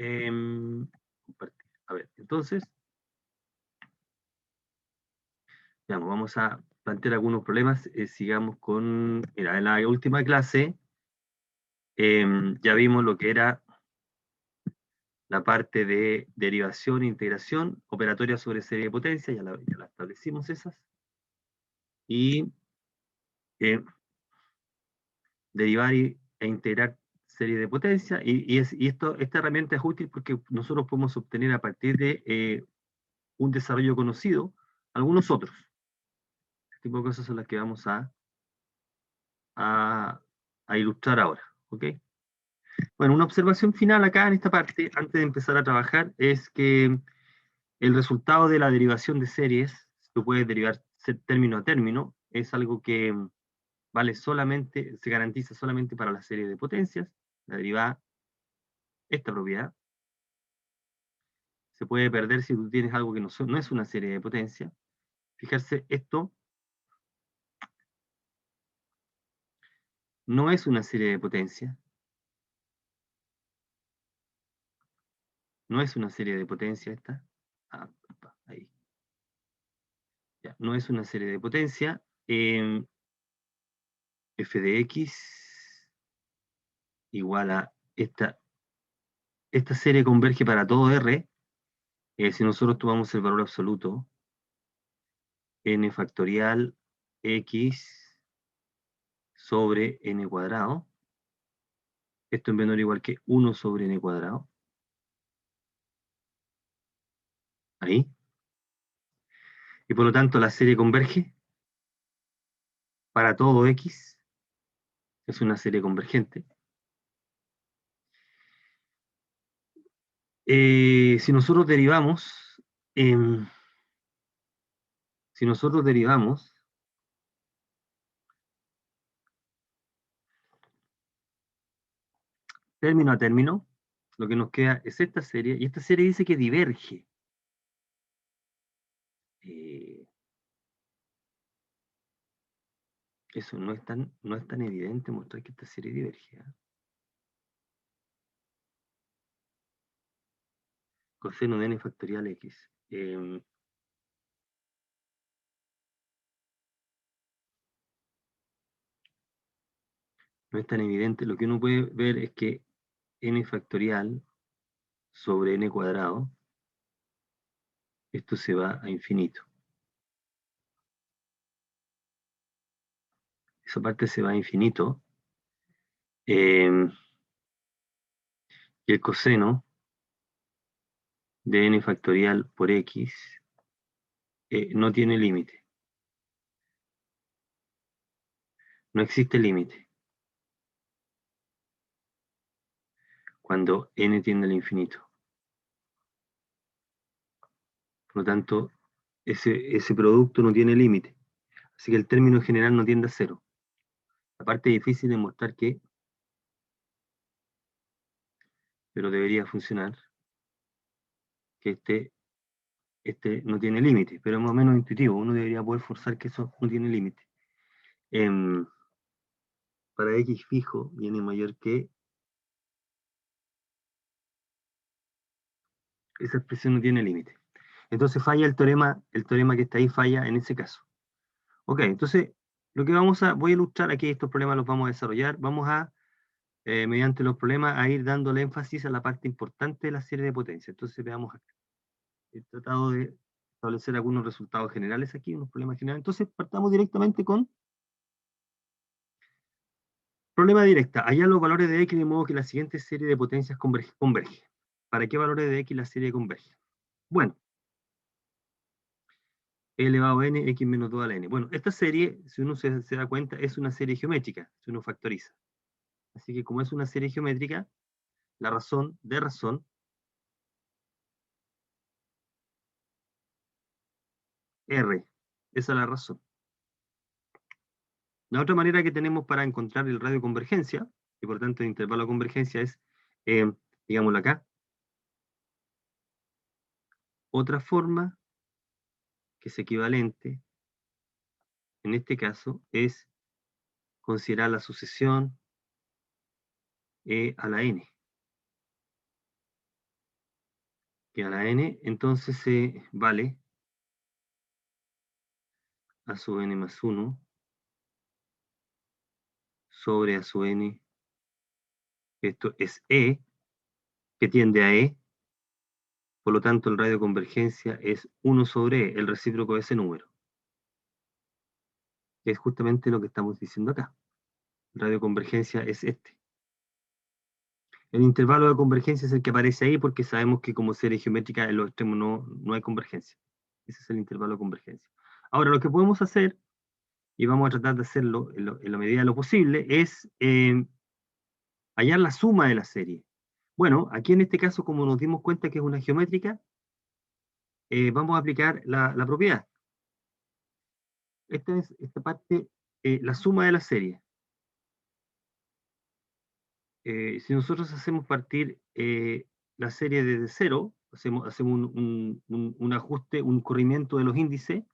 Compartir. A ver, entonces, veamos, vamos a plantear algunos problemas. Sigamos con, mira, en la última clase ya vimos lo que era la parte de derivación e integración operatoria sobre serie de potencia, ya la establecimos esas. Y derivar e integrar serie de potencia, y esta herramienta es útil porque nosotros podemos obtener a partir de un desarrollo conocido algunos otros. Este tipo de cosas son las que vamos a ilustrar ahora, ¿ok? Bueno, una observación final acá en esta parte, antes de empezar a trabajar, es que el resultado de la derivación de series, se puede derivar término a término, es algo que vale solamente, se garantiza solamente para la serie de potencias, la derivada, esta propiedad. Se puede perder si tú tienes algo que no es una serie de potencia. Fijarse, esto no es una serie de potencia. No es una serie de potencia esta. Ah, ahí. Ya, no es una serie de potencia. F de X igual a esta serie converge para todo R. Si nosotros tomamos el valor absoluto, n factorial X sobre n cuadrado. Esto es menor o igual que 1 sobre n cuadrado. Ahí. Y por lo tanto la serie converge para todo X. Es una serie convergente. Si nosotros derivamos, término a término, lo que nos queda es esta serie, y esta serie dice que diverge. Eso no es tan evidente mostrar que esta serie diverge. Coseno de n factorial x. No es tan evidente. Lo que uno puede ver es que n factorial sobre n cuadrado, esto se va a infinito. Esa parte se va a infinito. Y el coseno de n factorial por x no tiene límite. No existe límite. Cuando n tiende al infinito. Por lo tanto, ese producto no tiene límite. Así que el término general no tiende a cero. La parte difícil de mostrar que, pero debería funcionar, que este no tiene límite, pero es más o menos intuitivo. Uno debería poder forzar que eso no tiene límite. Para x fijo viene mayor que, esa expresión no tiene límite. Entonces falla el teorema que está ahí falla en ese caso. Ok, entonces lo que voy a ilustrar aquí, estos problemas los vamos a desarrollar, vamos a, mediante los problemas, a ir dándole énfasis a la parte importante de la serie de potencia. Entonces veamos acá. He tratado de establecer algunos resultados generales aquí, unos problemas generales. Entonces partamos directamente con problema directa. Hallar los valores de x de modo que la siguiente serie de potencias converge. ¿Para qué valores de x la serie converge? Bueno, e elevado a n, x menos 2 a la n. Bueno, esta serie, si uno se da cuenta, es una serie geométrica, si uno factoriza. Así que como es una serie geométrica, la razón de razón R. Esa es la razón. La otra manera que tenemos para encontrar el radio de convergencia, y por tanto el intervalo de convergencia es, digámoslo acá, otra forma que es equivalente, en este caso, es considerar la sucesión e a la n. que a la n, entonces se vale a sub n más 1 sobre a sub n, esto es e, que tiende a e, por lo tanto el radio de convergencia es 1 sobre e, el recíproco de ese número, que es justamente lo que estamos diciendo acá. El radio de convergencia es este. El intervalo de convergencia es el que aparece ahí porque sabemos que como serie geométrica en los extremos no hay convergencia. Ese es el intervalo de convergencia. Ahora, lo que podemos hacer, y vamos a tratar de hacerlo en la medida de lo posible, es hallar la suma de la serie. Bueno, aquí en este caso, como nos dimos cuenta que es una geométrica, vamos a aplicar la propiedad. Esta parte, la suma de la serie. Si nosotros hacemos partir la serie desde cero, hacemos un ajuste, un corrimiento de los índices,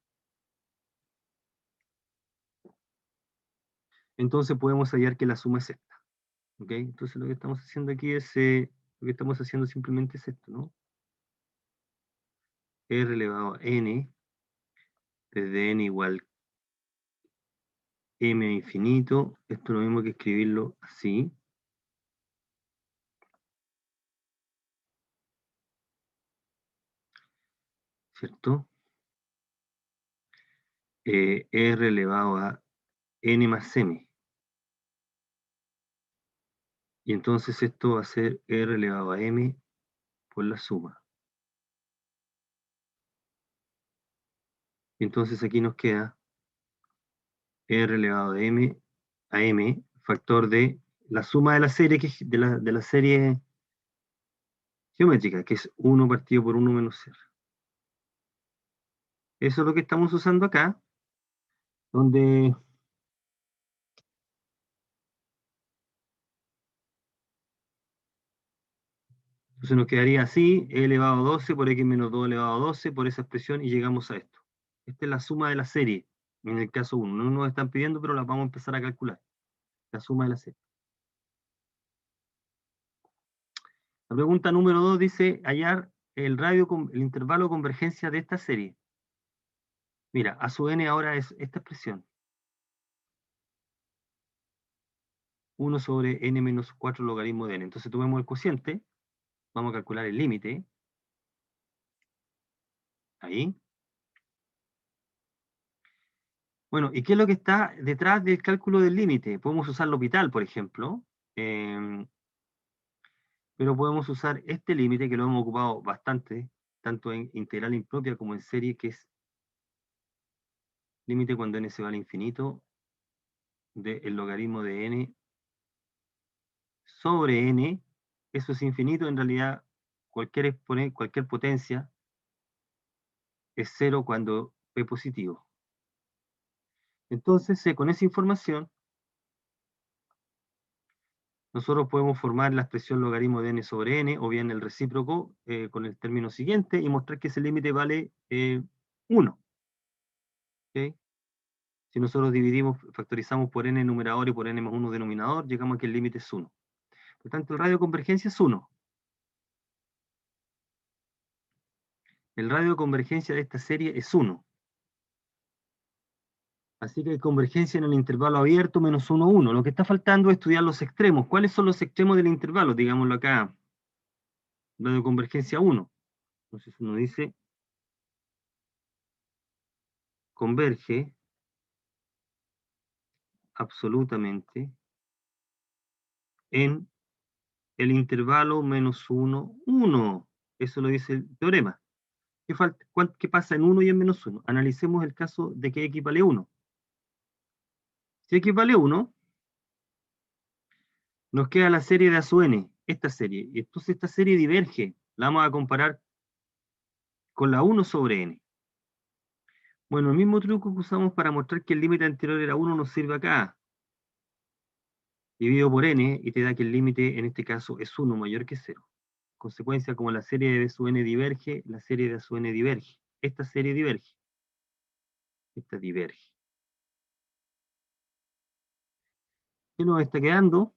entonces podemos hallar que la suma es esta. ¿Ok? Entonces lo que estamos haciendo aquí es, lo que estamos haciendo simplemente es esto, ¿no? R elevado a n, desde n igual m a infinito, esto es lo mismo que escribirlo así. ¿Cierto? R elevado a n más m. Y entonces esto va a ser r elevado a m por la suma. Y entonces aquí nos queda r elevado a m, factor de la suma de la serie, de la serie geométrica, que es 1 partido por 1 menos r. Eso es lo que estamos usando acá, donde entonces nos quedaría así, e elevado a 12 por x menos 2 elevado a 12 por esa expresión y llegamos a esto. Esta es la suma de la serie, en el caso 1. No nos están pidiendo, pero la vamos a empezar a calcular. La suma de la serie. La pregunta número 2 dice hallar el intervalo de convergencia de esta serie. Mira, a sub n ahora es esta expresión. 1 sobre n menos 4 logaritmo de n. Entonces tomemos el cociente, vamos a calcular el límite. Ahí. Bueno, ¿y qué es lo que está detrás del cálculo del límite? Podemos usar L'Hopital, por ejemplo, pero podemos usar este límite que lo hemos ocupado bastante, tanto en integral impropia como en serie, que es límite cuando n se va al infinito del logaritmo de n sobre n. Eso es infinito, en realidad cualquier potencia es cero cuando p positivo. Entonces, con esa información, nosotros podemos formar la expresión logaritmo de n sobre n, o bien el recíproco con el término siguiente, y mostrar que ese límite vale 1. ¿Okay? Si nosotros dividimos, factorizamos por n numerador y por n más 1 denominador, llegamos a que el límite es 1. Por tanto, el radio de convergencia es 1. El radio de convergencia de esta serie es 1. Así que hay convergencia en el intervalo abierto menos 1, 1. Lo que está faltando es estudiar los extremos. ¿Cuáles son los extremos del intervalo? Digámoslo acá. Radio de convergencia 1. Entonces uno dice, converge absolutamente en el intervalo menos 1, 1. Eso lo dice el teorema. ¿Qué pasa en 1 y en menos 1? Analicemos el caso de que x vale 1. Si x vale 1, nos queda la serie de a sub n, esta serie. Y entonces esta serie diverge. La vamos a comparar con la 1 sobre n. Bueno, el mismo truco que usamos para mostrar que el límite anterior era 1 nos sirve acá. Dividido por n y te da que el límite en este caso es 1 mayor que 0. Consecuencia, como la serie de b sub n diverge, la serie de a sub n diverge. Esta serie diverge. Esta diverge. ¿Qué nos está quedando?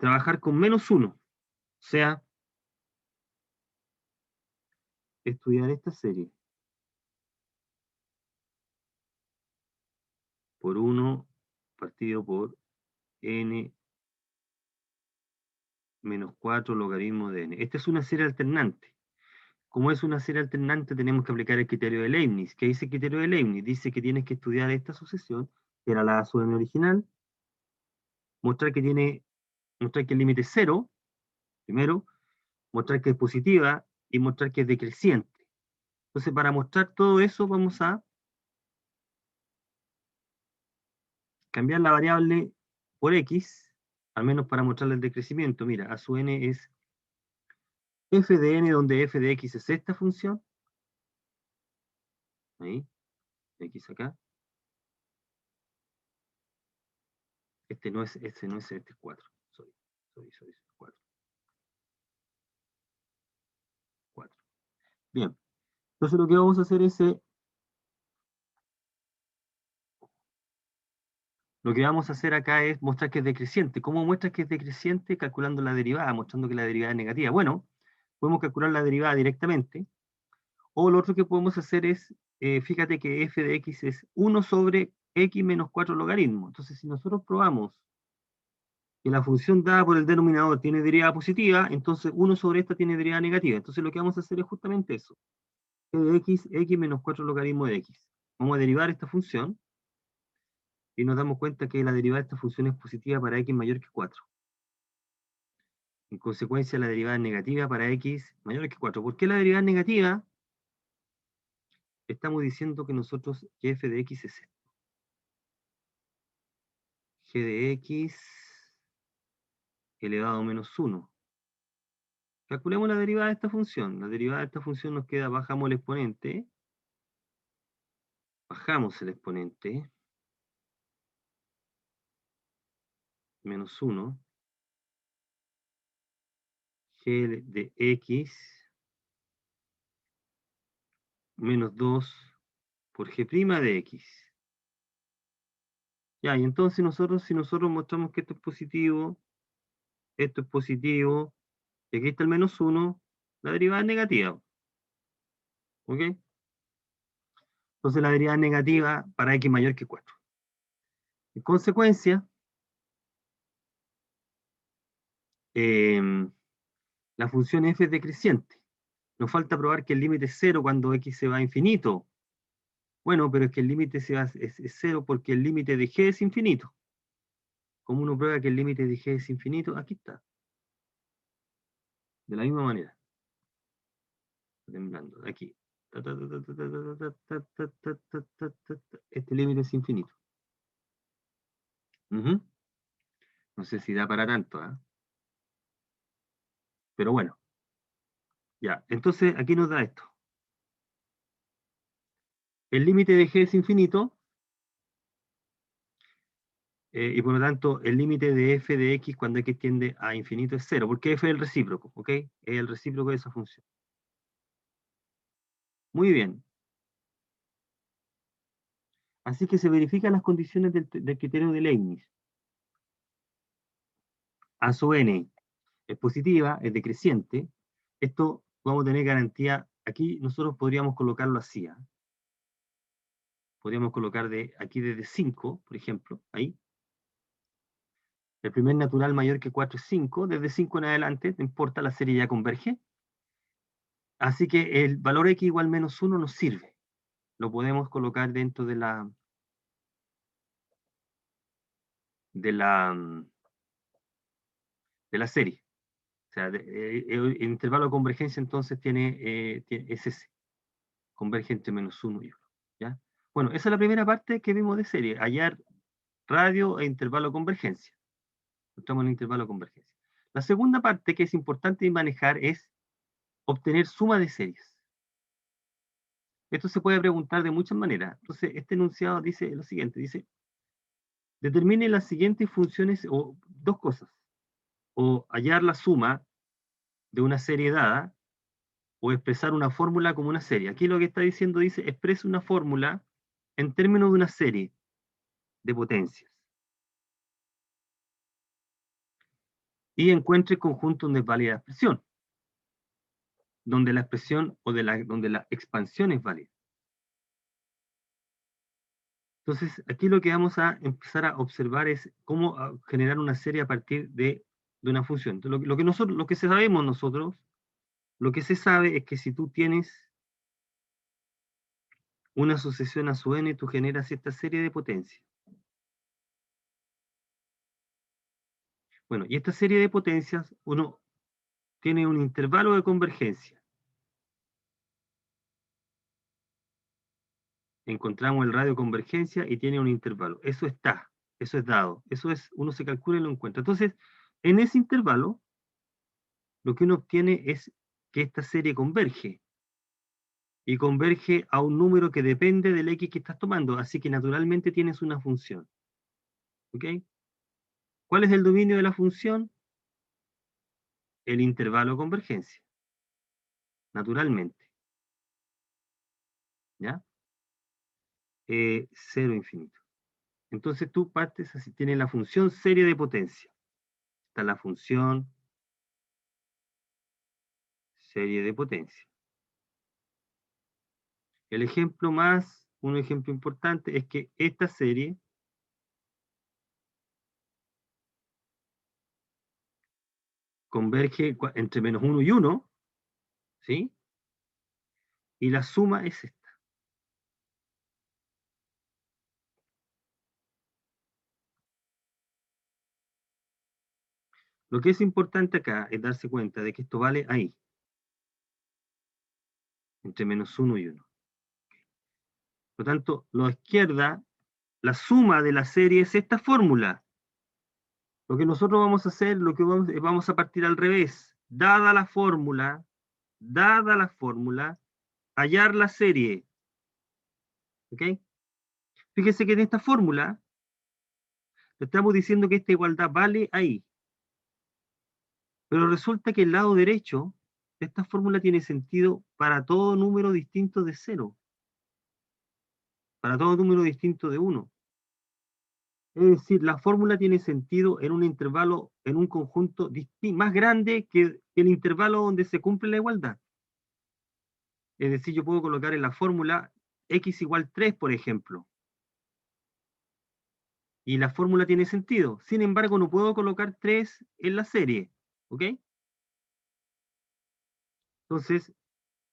Trabajar con menos 1. O sea, estudiar esta serie por 1 partido por n menos 4 logaritmo de n. Esta es una serie alternante. Como es una serie alternante, tenemos que aplicar el criterio de Leibniz. ¿Qué dice el criterio de Leibniz? Dice que tienes que estudiar esta sucesión, que era la sub n original, mostrar que el límite es 0, primero, mostrar que es positiva y mostrar que es decreciente. Entonces, para mostrar todo eso, vamos a cambiar la variable por x, al menos para mostrarle el decrecimiento. Mira, a sub n es f de n, donde f de x es esta función. Ahí, x acá. Este no es, este es 4. Sorry, 4. 4. Bien. Entonces lo que vamos a hacer es, lo que vamos a hacer acá es mostrar que es decreciente. ¿Cómo muestras que es decreciente? Calculando la derivada, mostrando que la derivada es negativa. Bueno, podemos calcular la derivada directamente. O lo otro que podemos hacer es, fíjate que f de x es 1 sobre x menos 4 logaritmo. Entonces, si nosotros probamos que la función dada por el denominador tiene derivada positiva, entonces 1 sobre esta tiene derivada negativa. Entonces lo que vamos a hacer es justamente eso. F de x menos 4 logaritmo de x. Vamos a derivar esta función y nos damos cuenta que la derivada de esta función es positiva para x mayor que 4. En consecuencia, la derivada es negativa para x mayor que 4. ¿Por qué la derivada es negativa? Estamos diciendo que nosotros, que f de x es esto. G de x elevado a menos 1. Calculemos la derivada de esta función. La derivada de esta función nos queda, bajamos el exponente, menos 1, g de x menos 2 por g' de x. Ya, y entonces nosotros, si nosotros mostramos que esto es positivo, y aquí está el menos 1, la derivada es negativa. ¿Ok? Entonces la derivada es negativa para x mayor que 4. En consecuencia, la función f es decreciente. Nos falta probar que el límite es 0 cuando x se va a infinito. Bueno, pero es que el límite es 0 porque el límite de g es infinito. ¿Cómo uno prueba que el límite de g es infinito? Aquí está. De la misma manera. Temblando, aquí. Este límite es infinito. No sé si da para tanto, ¿eh? Pero bueno. Ya, entonces aquí nos da esto. El límite de g es infinito, y por lo tanto el límite de f de x cuando x tiende a infinito es 0, porque f es el recíproco, ¿ok? Es el recíproco de esa función. Muy bien. Así que se verifican las condiciones del criterio de Leibniz. A sub n es positiva, es decreciente. Esto vamos a tener garantía. Aquí nosotros podríamos colocarlo así. Podríamos colocar aquí desde 5, por ejemplo, ahí. El primer natural mayor que 4 es 5. Desde 5 en adelante, no importa, la serie ya converge. Así que el valor x igual menos 1 nos sirve. Lo podemos colocar dentro de la serie. O sea, el intervalo de convergencia entonces es ese. Converge entre menos 1 y 1. ¿Ya? Bueno, esa es la primera parte que vimos de serie. Hallar radio e intervalo de convergencia. Encontramos el intervalo de convergencia. La segunda parte que es importante manejar es obtener suma de series. Esto se puede preguntar de muchas maneras. Entonces, este enunciado dice lo siguiente, dice, determine las siguientes funciones, o dos cosas, o hallar la suma de una serie dada, o expresar una fórmula como una serie. Aquí lo que está diciendo dice, expresa una fórmula en términos de una serie de potencias. Y encuentre el conjunto donde es válida la expresión. donde la expresión o donde la expansión es válida. Entonces, aquí lo que vamos a empezar a observar es cómo generar una serie a partir de una función. Entonces, lo que sabemos nosotros, lo que se sabe es que si tú tienes una sucesión a su n, tú generas esta serie de potencias. Bueno, y esta serie de potencias, uno tiene un intervalo de convergencia. Encontramos el radio de convergencia y tiene un intervalo. Eso está, eso es dado. Eso es, uno se calcula y lo encuentra. Entonces, en ese intervalo, lo que uno obtiene es que esta serie converge. Y converge a un número que depende del x que estás tomando. Así que naturalmente tienes una función. ¿Ok? ¿Cuál es el dominio de la función? El intervalo de convergencia. Naturalmente. ¿Ya? 0 infinito. Entonces tú partes así, tienes la función serie de potencia. Está la función serie de potencia. El ejemplo un ejemplo importante es que esta serie converge entre menos 1 y 1, ¿sí? Y la suma es esta. Lo que es importante acá es darse cuenta de que esto vale ahí, entre menos 1 y 1. Por lo tanto, a la izquierda, la suma de la serie es esta fórmula. Lo que nosotros vamos a hacer, vamos a partir al revés. Dada la fórmula, hallar la serie. ¿Ok? Fíjese que en esta fórmula, le estamos diciendo que esta igualdad vale ahí. Pero resulta que el lado derecho de esta fórmula tiene sentido para todo número distinto de 0. Para todo número distinto de 1. Es decir, la fórmula tiene sentido en un intervalo, en un conjunto más grande que el intervalo donde se cumple la igualdad. Es decir, yo puedo colocar en la fórmula x igual 3, por ejemplo. Y la fórmula tiene sentido. Sin embargo, no puedo colocar 3 en la serie. ¿Ok? Entonces,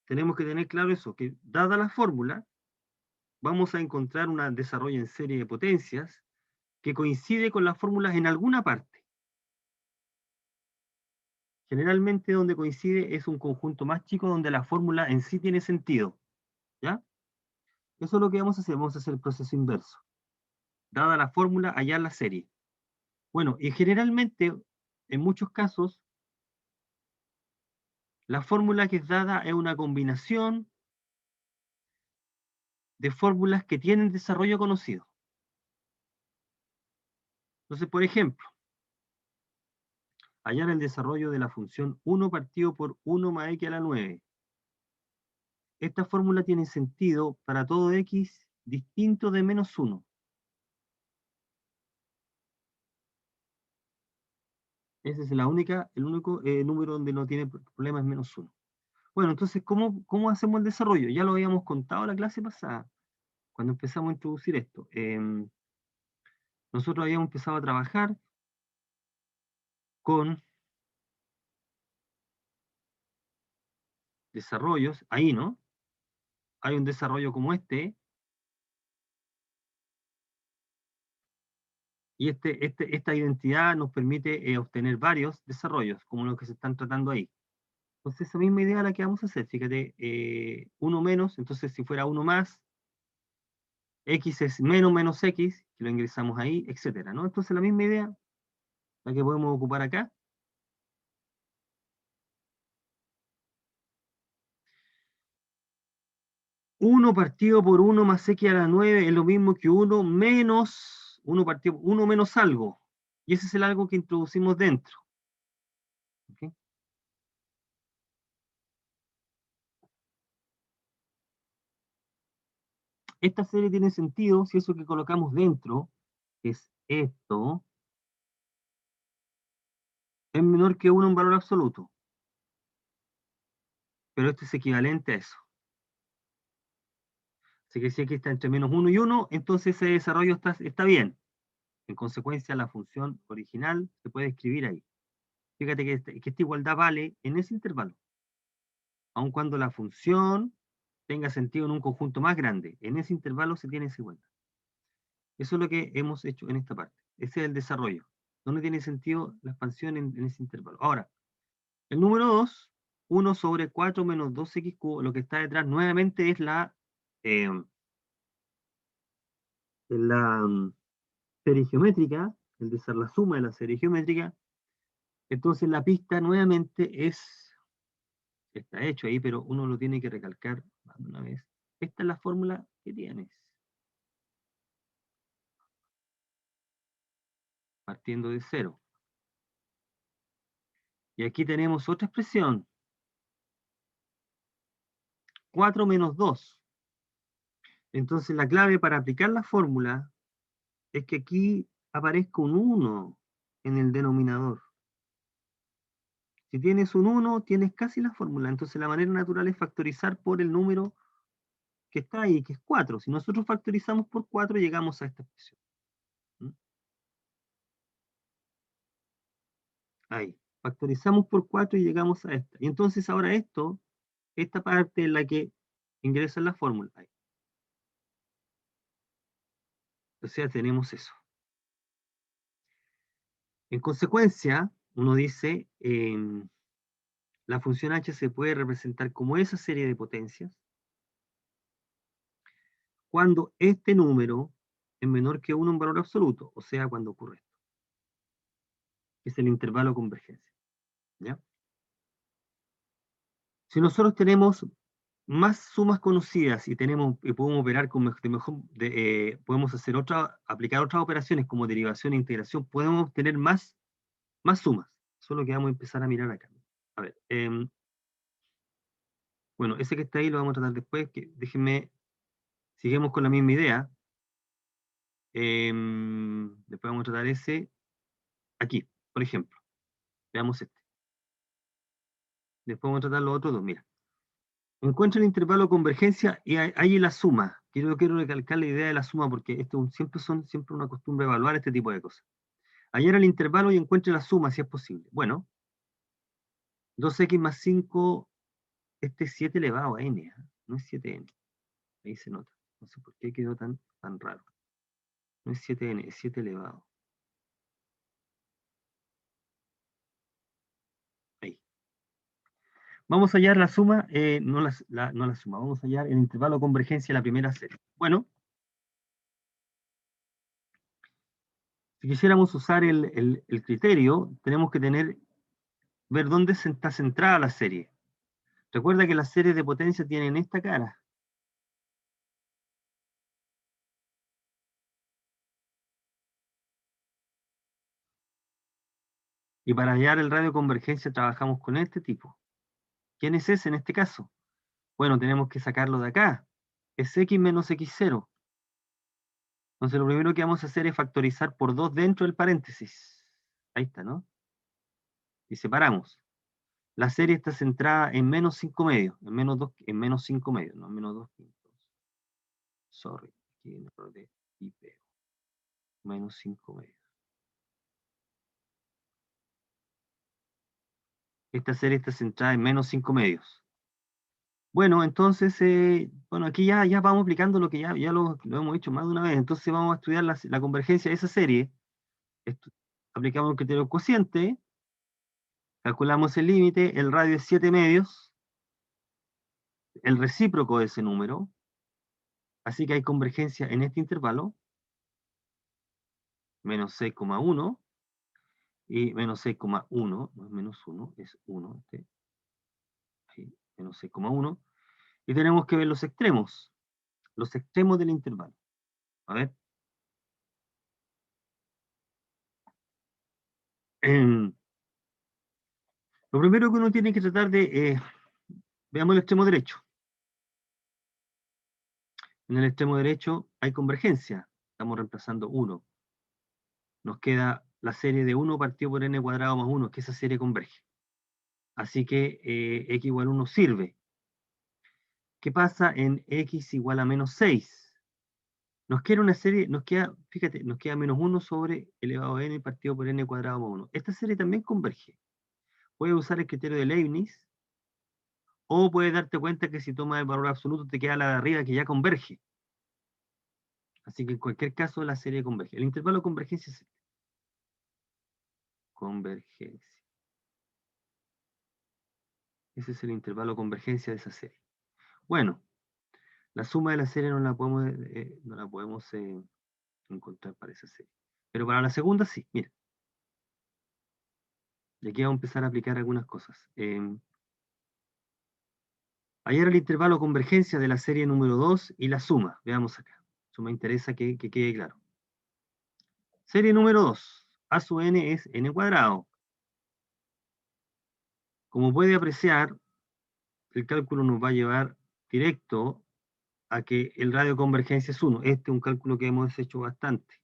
tenemos que tener claro eso, que dada la fórmula, vamos a encontrar un desarrollo en serie de potencias que coincide con las fórmulas en alguna parte. Generalmente donde coincide es un conjunto más chico donde la fórmula en sí tiene sentido. ¿Ya? Eso es lo que vamos a hacer el proceso inverso. Dada la fórmula, hallar la serie. Bueno, y generalmente, en muchos casos, la fórmula que es dada es una combinación de fórmulas que tienen desarrollo conocido. Entonces, por ejemplo, hallar el desarrollo de la función 1 partido por 1 más x a la 9. Esta fórmula tiene sentido para todo x distinto de menos 1. Ese es el único número donde no tiene problemas menos 1. Bueno, entonces, ¿cómo hacemos el desarrollo? Ya lo habíamos contado en la clase pasada, cuando empezamos a introducir esto. Nosotros habíamos empezado a trabajar con desarrollos, ahí, ¿no? Hay un desarrollo como este, y esta identidad nos permite obtener varios desarrollos, como los que se están tratando ahí. Entonces, esa misma idea la que vamos a hacer, fíjate, 1 menos, entonces si fuera 1 más, x es menos x, que lo ingresamos ahí, etcétera, ¿no? Entonces, la misma idea, la que podemos ocupar acá. 1 partido por 1 más x a la 9 es lo mismo que 1 menos 1 menos algo. Y ese es el algo que introducimos dentro. ¿Okay? Esta serie tiene sentido si eso que colocamos dentro, que es esto, es menor que 1 en valor absoluto. pero esto es equivalente a eso. Así que si aquí está entre menos 1 y 1, entonces ese desarrollo está bien. En consecuencia, la función original se puede escribir ahí. Fíjate que esta igualdad vale en ese intervalo, aun cuando la función tenga sentido en un conjunto más grande. En ese intervalo se tiene esa igualdad. Eso es lo que hemos hecho en esta parte. Ese es el desarrollo. ¿Dónde tiene sentido la expansión en ese intervalo? Ahora, el número 2, 1 sobre 4 menos 2x cubo, lo que está detrás nuevamente es eh, la serie geométrica, el de ser la suma de la serie geométrica. Entonces la pista nuevamente está hecho ahí, pero uno lo tiene que recalcar más de una vez. Esta es la fórmula que tienes. Partiendo de 0. Y aquí tenemos otra expresión. 4 menos 2. Entonces la clave para aplicar la fórmula es que aquí aparezca un 1 en el denominador. Si tienes un 1, tienes casi la fórmula. Entonces la manera natural es factorizar por el número que está ahí, que es 4. Si nosotros factorizamos por 4, llegamos a esta expresión. ¿Mm? Ahí. Factorizamos por 4 y llegamos a esta. Y entonces ahora esta parte es la que ingresa en la fórmula. Ahí. O sea, tenemos eso. En consecuencia, uno dice, la función h se puede representar como esa serie de potencias cuando este número es menor que 1 en valor absoluto, o sea, cuando ocurre esto, que es el intervalo de convergencia. ¿Ya? Si nosotros tenemos más sumas conocidas y podemos operar con podemos aplicar otras operaciones como derivación e integración, podemos obtener más sumas. Eso es lo que vamos a empezar a mirar acá. A ver, bueno, ese que está ahí lo vamos a tratar después. Déjenme, sigamos con la misma idea. Después vamos a tratar ese aquí, por ejemplo. Veamos este. Después vamos a tratar los otros dos. Mira. Encuentra el intervalo de convergencia y ahí la suma. Quiero recalcar la idea de la suma porque siempre una costumbre evaluar este tipo de cosas. Hallar el intervalo y encuentre la suma si es posible. Bueno, 2x más 5, este es 7 elevado a n, ¿eh? No es 7n. Ahí se nota. No sé por qué quedó tan raro. No es 7n, es 7 elevado. Ahí. Vamos a hallar la suma, no la suma, vamos a hallar el intervalo de convergencia de la primera serie. Bueno, si quisiéramos usar el criterio, tenemos que ver dónde está centrada la serie. Recuerda que las series de potencia tienen esta cara. Y para hallar el radio de convergencia trabajamos con este tipo. ¿Quién es ese en este caso? Bueno, tenemos que sacarlo de acá. Es x menos x0. Entonces lo primero que vamos a hacer es factorizar por 2 dentro del paréntesis. Ahí está, ¿no? Y separamos. La serie está centrada en menos 5 medios, en menos 5 medios, no en menos 2 quintos. Sorry, aquí hay un error de IP. Menos 5 medios. Esta serie está centrada en menos 5 medios. Bueno, entonces, aquí ya vamos aplicando lo que ya lo hemos dicho más de una vez. Entonces vamos a estudiar la convergencia de esa serie. Aplicamos el criterio cociente, calculamos el límite, el radio es 7 medios, el recíproco de ese número, así que hay convergencia en este intervalo, menos 6,1, y menos 6,1, no es menos 1, es 1, ahí, menos 6,1, y tenemos que ver los extremos del intervalo. A ver. Lo primero que uno tiene que tratar veamos el extremo derecho. En el extremo derecho hay convergencia. Estamos reemplazando 1. Nos queda la serie de 1 partido por n cuadrado más 1, que esa serie converge. Así que x igual 1 sirve. ¿Qué pasa en x igual a menos 6? Nos queda una serie, fíjate, nos queda menos 1 sobre elevado a n partido por n cuadrado más 1. Esta serie también converge. Puedes usar el criterio de Leibniz, o puedes darte cuenta que si tomas el valor absoluto te queda la de arriba que ya converge. Así que en cualquier caso la serie converge. El intervalo de convergencia es este. Convergencia. Ese es el intervalo de convergencia de esa serie. Bueno, la suma de la serie no la podemos encontrar para esa serie. Pero para la segunda sí, mira. Y aquí vamos a empezar a aplicar algunas cosas. Hallar el intervalo de convergencia de la serie número 2 y la suma. Veamos acá. Eso me interesa que quede claro. Serie número 2. A sub n es n cuadrado. Como puede apreciar, el cálculo nos va a llevar directo a que el radio de convergencia es 1. Este es un cálculo que hemos hecho bastante.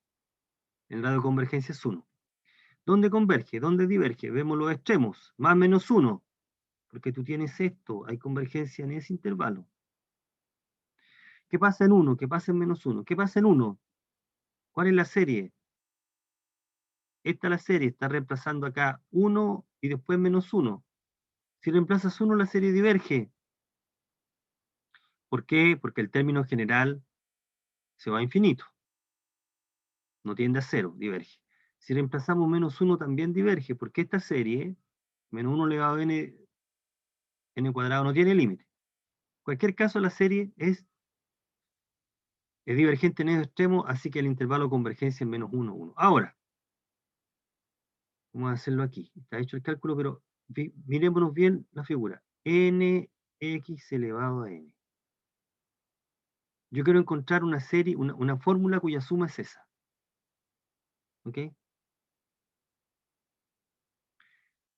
El radio de convergencia es 1. ¿Dónde converge? ¿Dónde diverge? Vemos los extremos. Más menos 1. Porque tú tienes esto. Hay convergencia en ese intervalo. ¿Qué pasa en 1? ¿Qué pasa en menos 1? ¿Qué pasa en 1? ¿Cuál es la serie? Esta es la serie. Está reemplazando acá 1 y después menos 1. Si reemplazas 1, la serie diverge. ¿Por qué? Porque el término general se va a infinito. No tiende a 0, diverge. Si reemplazamos menos 1 también diverge, porque esta serie, menos 1 elevado a n cuadrado, no tiene límite. En cualquier caso, la serie es divergente en ese extremo, así que el intervalo de convergencia es menos 1, 1. Ahora, vamos a hacerlo aquí. Está hecho el cálculo, pero mirémonos bien la figura. Nx elevado a n. Yo quiero encontrar una serie, una fórmula cuya suma es esa. ¿Ok?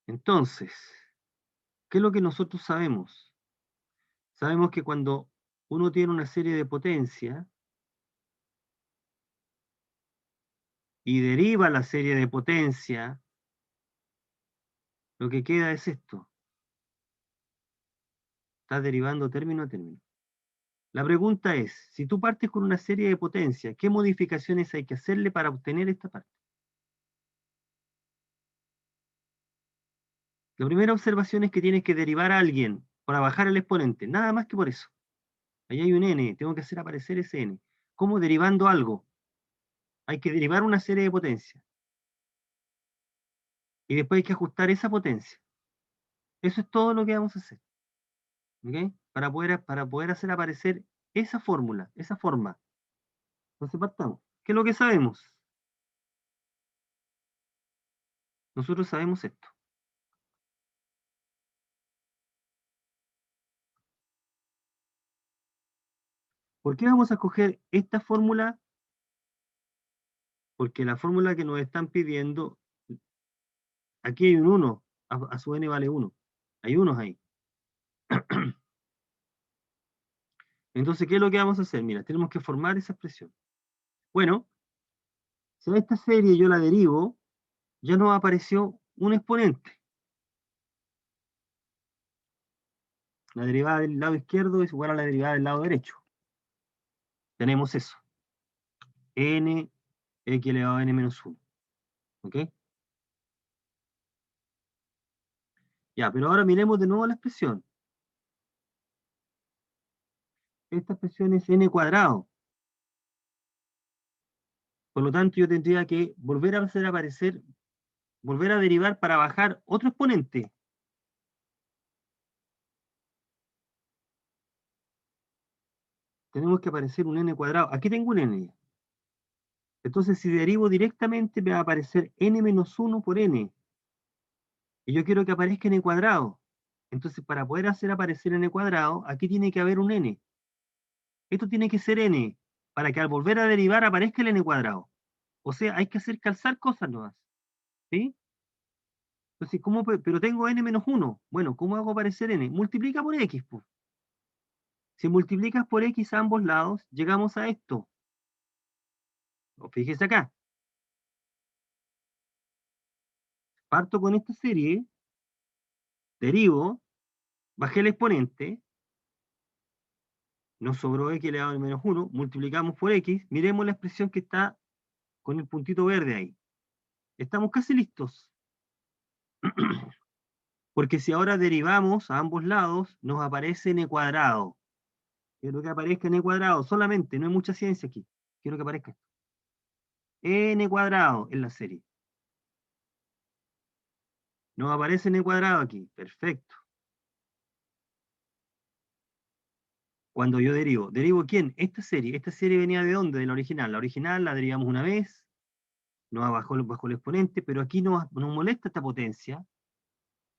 Entonces, ¿qué es lo que nosotros sabemos? Sabemos que cuando uno tiene una serie de potencia y deriva la serie de potencia, lo que queda es esto. Estás derivando término a término. La pregunta es, si tú partes con una serie de potencia, ¿qué modificaciones hay que hacerle para obtener esta parte? La primera observación es que tienes que derivar a alguien para bajar el exponente, nada más que por eso. Ahí hay un n, tengo que hacer aparecer ese n. ¿Cómo derivando algo? Hay que derivar una serie de potencias. Y después hay que ajustar esa potencia. Eso es todo lo que vamos a hacer. ¿Ok? Para poder hacer aparecer esa fórmula, esa forma. Entonces partamos. ¿Qué es lo que sabemos? Nosotros sabemos esto. ¿Por qué vamos a escoger esta fórmula? Porque la fórmula que nos están pidiendo, aquí hay un 1, a su n vale 1. Hay unos ahí. Entonces, ¿qué es lo que vamos a hacer? Mira, tenemos que formar esa expresión. Bueno, si a esta serie yo la derivo, ya nos apareció un exponente. La derivada del lado izquierdo es igual a la derivada del lado derecho. Tenemos eso. N x elevado a n menos 1. ¿Ok? Ya, pero ahora miremos de nuevo la expresión. Esta expresión es n cuadrado. Por lo tanto, yo tendría que volver a hacer aparecer, volver a derivar para bajar otro exponente. Tenemos que aparecer un n cuadrado. Aquí tengo un n. Entonces, si derivo directamente, me va a aparecer n menos 1 por n. Y yo quiero que aparezca n cuadrado. Entonces, para poder hacer aparecer n cuadrado, aquí tiene que haber un n. Esto tiene que ser n, para que al volver a derivar aparezca el n cuadrado. O sea, hay que hacer calzar cosas nuevas. ¿Sí? Entonces, pero tengo n menos 1. Bueno, ¿cómo hago aparecer n? Multiplica por x, pues. Si multiplicas por x a ambos lados, llegamos a esto. Fíjese acá. Parto con esta serie, derivo, bajé el exponente, Nos sobró x elevado al menos 1, multiplicamos por x, miremos la expresión que está con el puntito verde ahí. Estamos casi listos. Porque si ahora derivamos a ambos lados, nos aparece n cuadrado. Quiero que aparezca n cuadrado solamente, no hay mucha ciencia aquí. Quiero que aparezca esto. N cuadrado en la serie. Nos aparece n cuadrado aquí. Perfecto. Cuando yo derivo. ¿Derivo quién? Esta serie. ¿Esta serie venía de dónde? De la original. La original la derivamos una vez, nos bajó el exponente, pero aquí nos molesta esta potencia.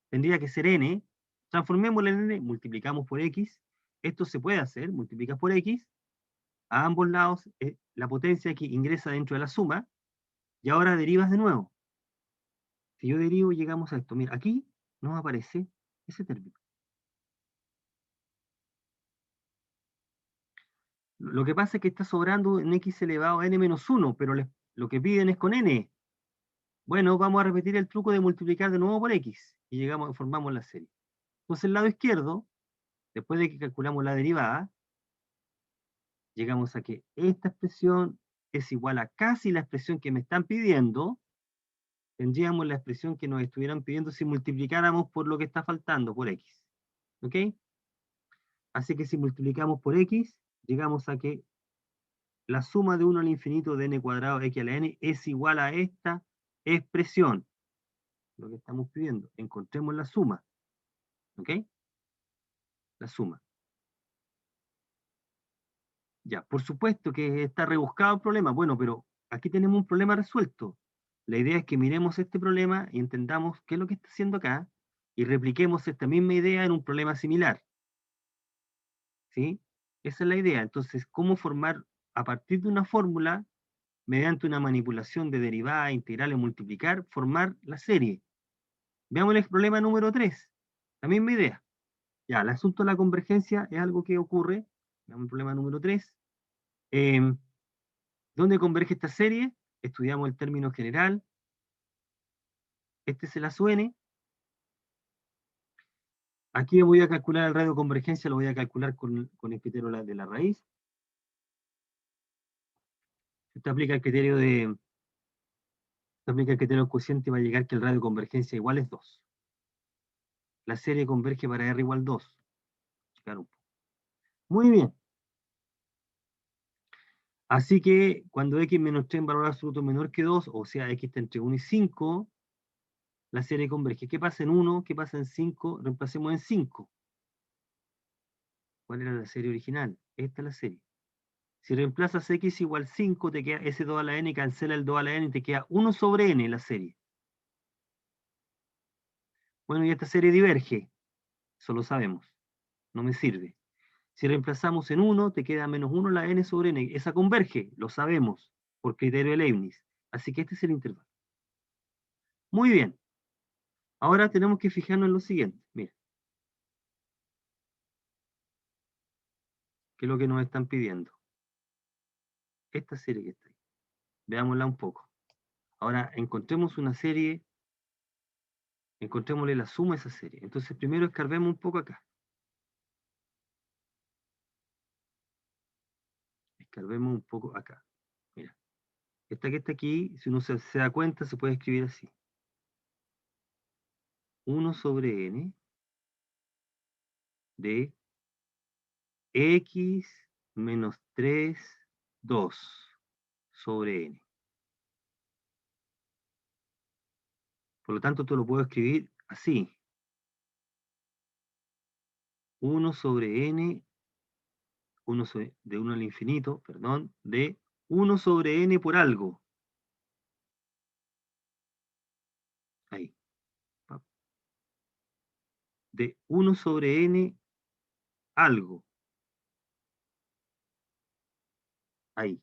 Tendría que ser n. Transformémosla en n, multiplicamos por x. Esto se puede hacer, multiplicas por x. A ambos lados, la potencia aquí ingresa dentro de la suma, y ahora derivas de nuevo. Si yo derivo, llegamos a esto. Mira, aquí nos aparece ese término. Lo que pasa es que está sobrando en x elevado a n menos 1, pero lo que piden es con n. Bueno, vamos a repetir el truco de multiplicar de nuevo por x, y llegamos, formamos la serie. Entonces, el lado izquierdo, después de que calculamos la derivada, llegamos a que esta expresión es igual a casi la expresión que me están pidiendo. Tendríamos la expresión que nos estuvieran pidiendo si multiplicáramos por lo que está faltando, por x. ¿Ok? Así que si multiplicamos por x, llegamos a que la suma de 1 al infinito de n cuadrado x a la n es igual a esta expresión. Lo que estamos pidiendo. Encontremos la suma. ¿Ok? La suma. Ya, por supuesto que está rebuscado el problema. Bueno, pero aquí tenemos un problema resuelto. La idea es que miremos este problema y entendamos qué es lo que está haciendo acá y repliquemos esta misma idea en un problema similar. ¿Sí? Esa es la idea. Entonces, ¿cómo formar a partir de una fórmula, mediante una manipulación de derivada, integral y multiplicar, formar la serie? Veamos el problema número 3. La misma idea. Ya, el asunto de la convergencia es algo que ocurre. Veamos el problema número 3. ¿Dónde converge esta serie? Estudiamos el término general. Este es el ASUN. Aquí voy a calcular el radio de convergencia, lo voy a calcular con el criterio de la raíz. Usted aplica el criterio del cociente, va a llegar que el radio de convergencia igual es 2. La serie converge para R igual 2. Claro. Muy bien. Así que cuando x menos 3 en valor absoluto menor que 2, o sea, x está entre 1 y 5, la serie converge. ¿Qué pasa en 1? ¿Qué pasa en 5? Reemplacemos en 5. ¿Cuál era la serie original? Esta es la serie. Si reemplazas x igual 5, te queda s2 a la n, cancela el 2 a la n y te queda 1 sobre n la serie. Bueno, y esta serie diverge. Eso lo sabemos. No me sirve. Si reemplazamos en 1, te queda menos 1 la n sobre n. Esa converge, lo sabemos, por criterio de Leibniz. Así que este es el intervalo. Muy bien. Ahora tenemos que fijarnos en lo siguiente. Mira. ¿Qué es lo que nos están pidiendo? Esta serie que está ahí. Veámosla un poco. Ahora, encontremos una serie, encontrémosle la suma a esa serie. Entonces, primero escarbemos un poco acá. Escarbemos un poco acá. Mira. Esta que está aquí, si uno se da cuenta, se puede escribir así. 1 sobre n de x menos 3, 2 sobre n. Por lo tanto, esto lo puedo escribir así. 1 sobre n, de 1 al infinito, perdón, de 1 sobre n por algo. Ahí. De 1 sobre n algo. Ahí.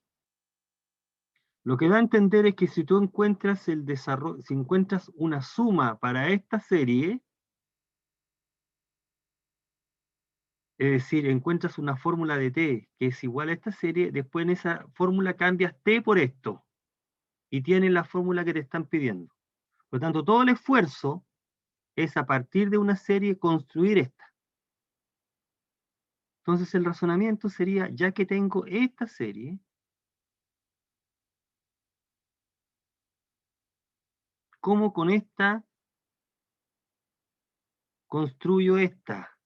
Lo que da a entender es que si tú encuentras el desarrollo, si encuentras una suma para esta serie, es decir, encuentras una fórmula de t que es igual a esta serie, después en esa fórmula cambias t por esto y tienes la fórmula que te están pidiendo. Por lo tanto, todo el esfuerzo es a partir de una serie construir esta. Entonces el razonamiento sería, ya que tengo esta serie, ¿cómo con esta construyo esta?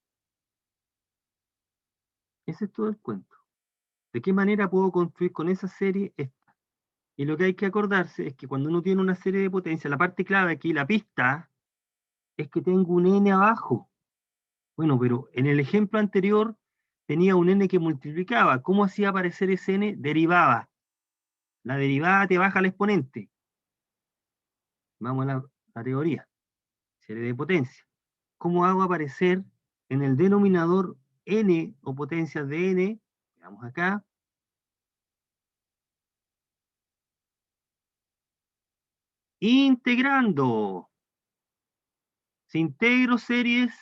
Ese es todo el cuento. ¿De qué manera puedo construir con esa serie esta? Y lo que hay que acordarse es que cuando uno tiene una serie de potencia, la parte clave aquí, la pista, es que tengo un n abajo. Bueno, pero en el ejemplo anterior tenía un n que multiplicaba. ¿Cómo hacía aparecer ese n? Derivaba. La derivada te baja el exponente. Vamos a la teoría. Serie de potencia. ¿Cómo hago aparecer en el denominador n o potencias de n? Veamos acá. Integrando. Si integro series,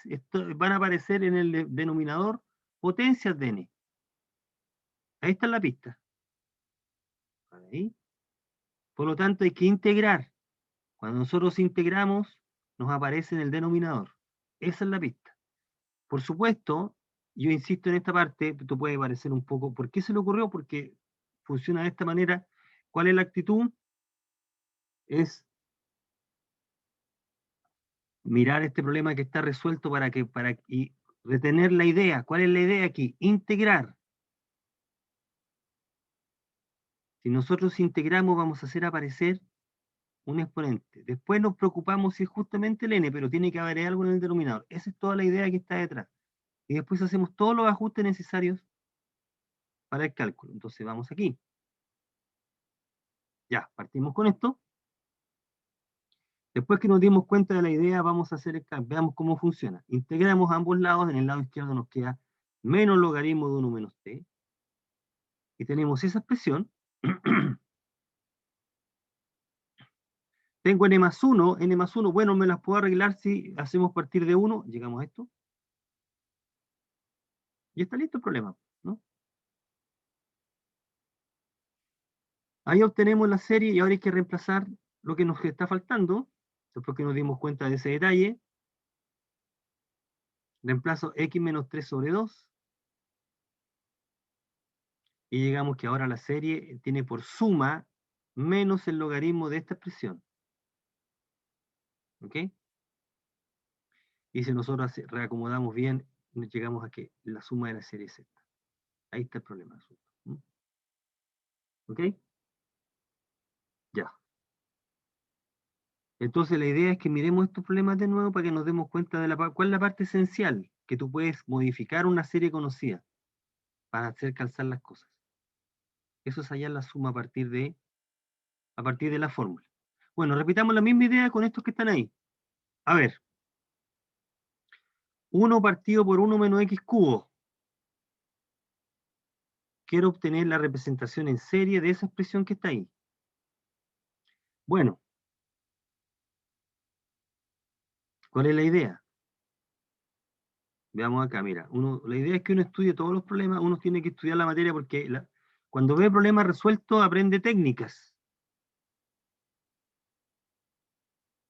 van a aparecer en el denominador potencias de n. Ahí está la pista. Ahí. Por lo tanto, hay que integrar. Cuando nosotros integramos, nos aparece en el denominador. Esa es la pista. Por supuesto, yo insisto en esta parte, esto puede parecer un poco, ¿por qué se le ocurrió? Porque funciona de esta manera. ¿Cuál es la actitud? Es mirar este problema que está resuelto y retener la idea. ¿Cuál es la idea aquí? Integrar. Si nosotros integramos, vamos a hacer aparecer un exponente. Después nos preocupamos si es justamente el n, pero tiene que haber algo en el denominador. Esa es toda la idea que está detrás. Y después hacemos todos los ajustes necesarios para el cálculo. Entonces vamos aquí. Ya, partimos con esto. Después que nos dimos cuenta de la idea, vamos a hacer el cálculo. Veamos cómo funciona. Integramos ambos lados. En el lado izquierdo nos queda menos logaritmo de 1 menos t. Y tenemos esa expresión. Tengo n más 1, n más 1. Bueno, me las puedo arreglar si hacemos partir de 1. Llegamos a esto. Y está listo el problema, ¿no? Ahí obtenemos la serie y ahora hay que reemplazar lo que nos está faltando. Después que nos dimos cuenta de ese detalle, reemplazo x menos 3 sobre 2 y llegamos que ahora la serie tiene por suma menos el logaritmo de esta expresión. ¿Ok? Y si nosotros reacomodamos bien, nos llegamos a que la suma de la serie es esta. Ahí está el problema. ¿Mm? ¿Ok? Ya. Entonces la idea es que miremos estos problemas de nuevo para que nos demos cuenta de cuál es la parte esencial, que tú puedes modificar una serie conocida para hacer calzar las cosas. Eso es hallar la suma a partir de la fórmula. Bueno, repitamos la misma idea con estos que están ahí. A ver, 1 partido por 1 menos x cubo. Quiero obtener la representación en serie de esa expresión que está ahí. Bueno, ¿cuál es la idea? Veamos acá, mira, la idea es que uno estudie todos los problemas, uno tiene que estudiar la materia porque cuando ve problemas resueltos aprende técnicas.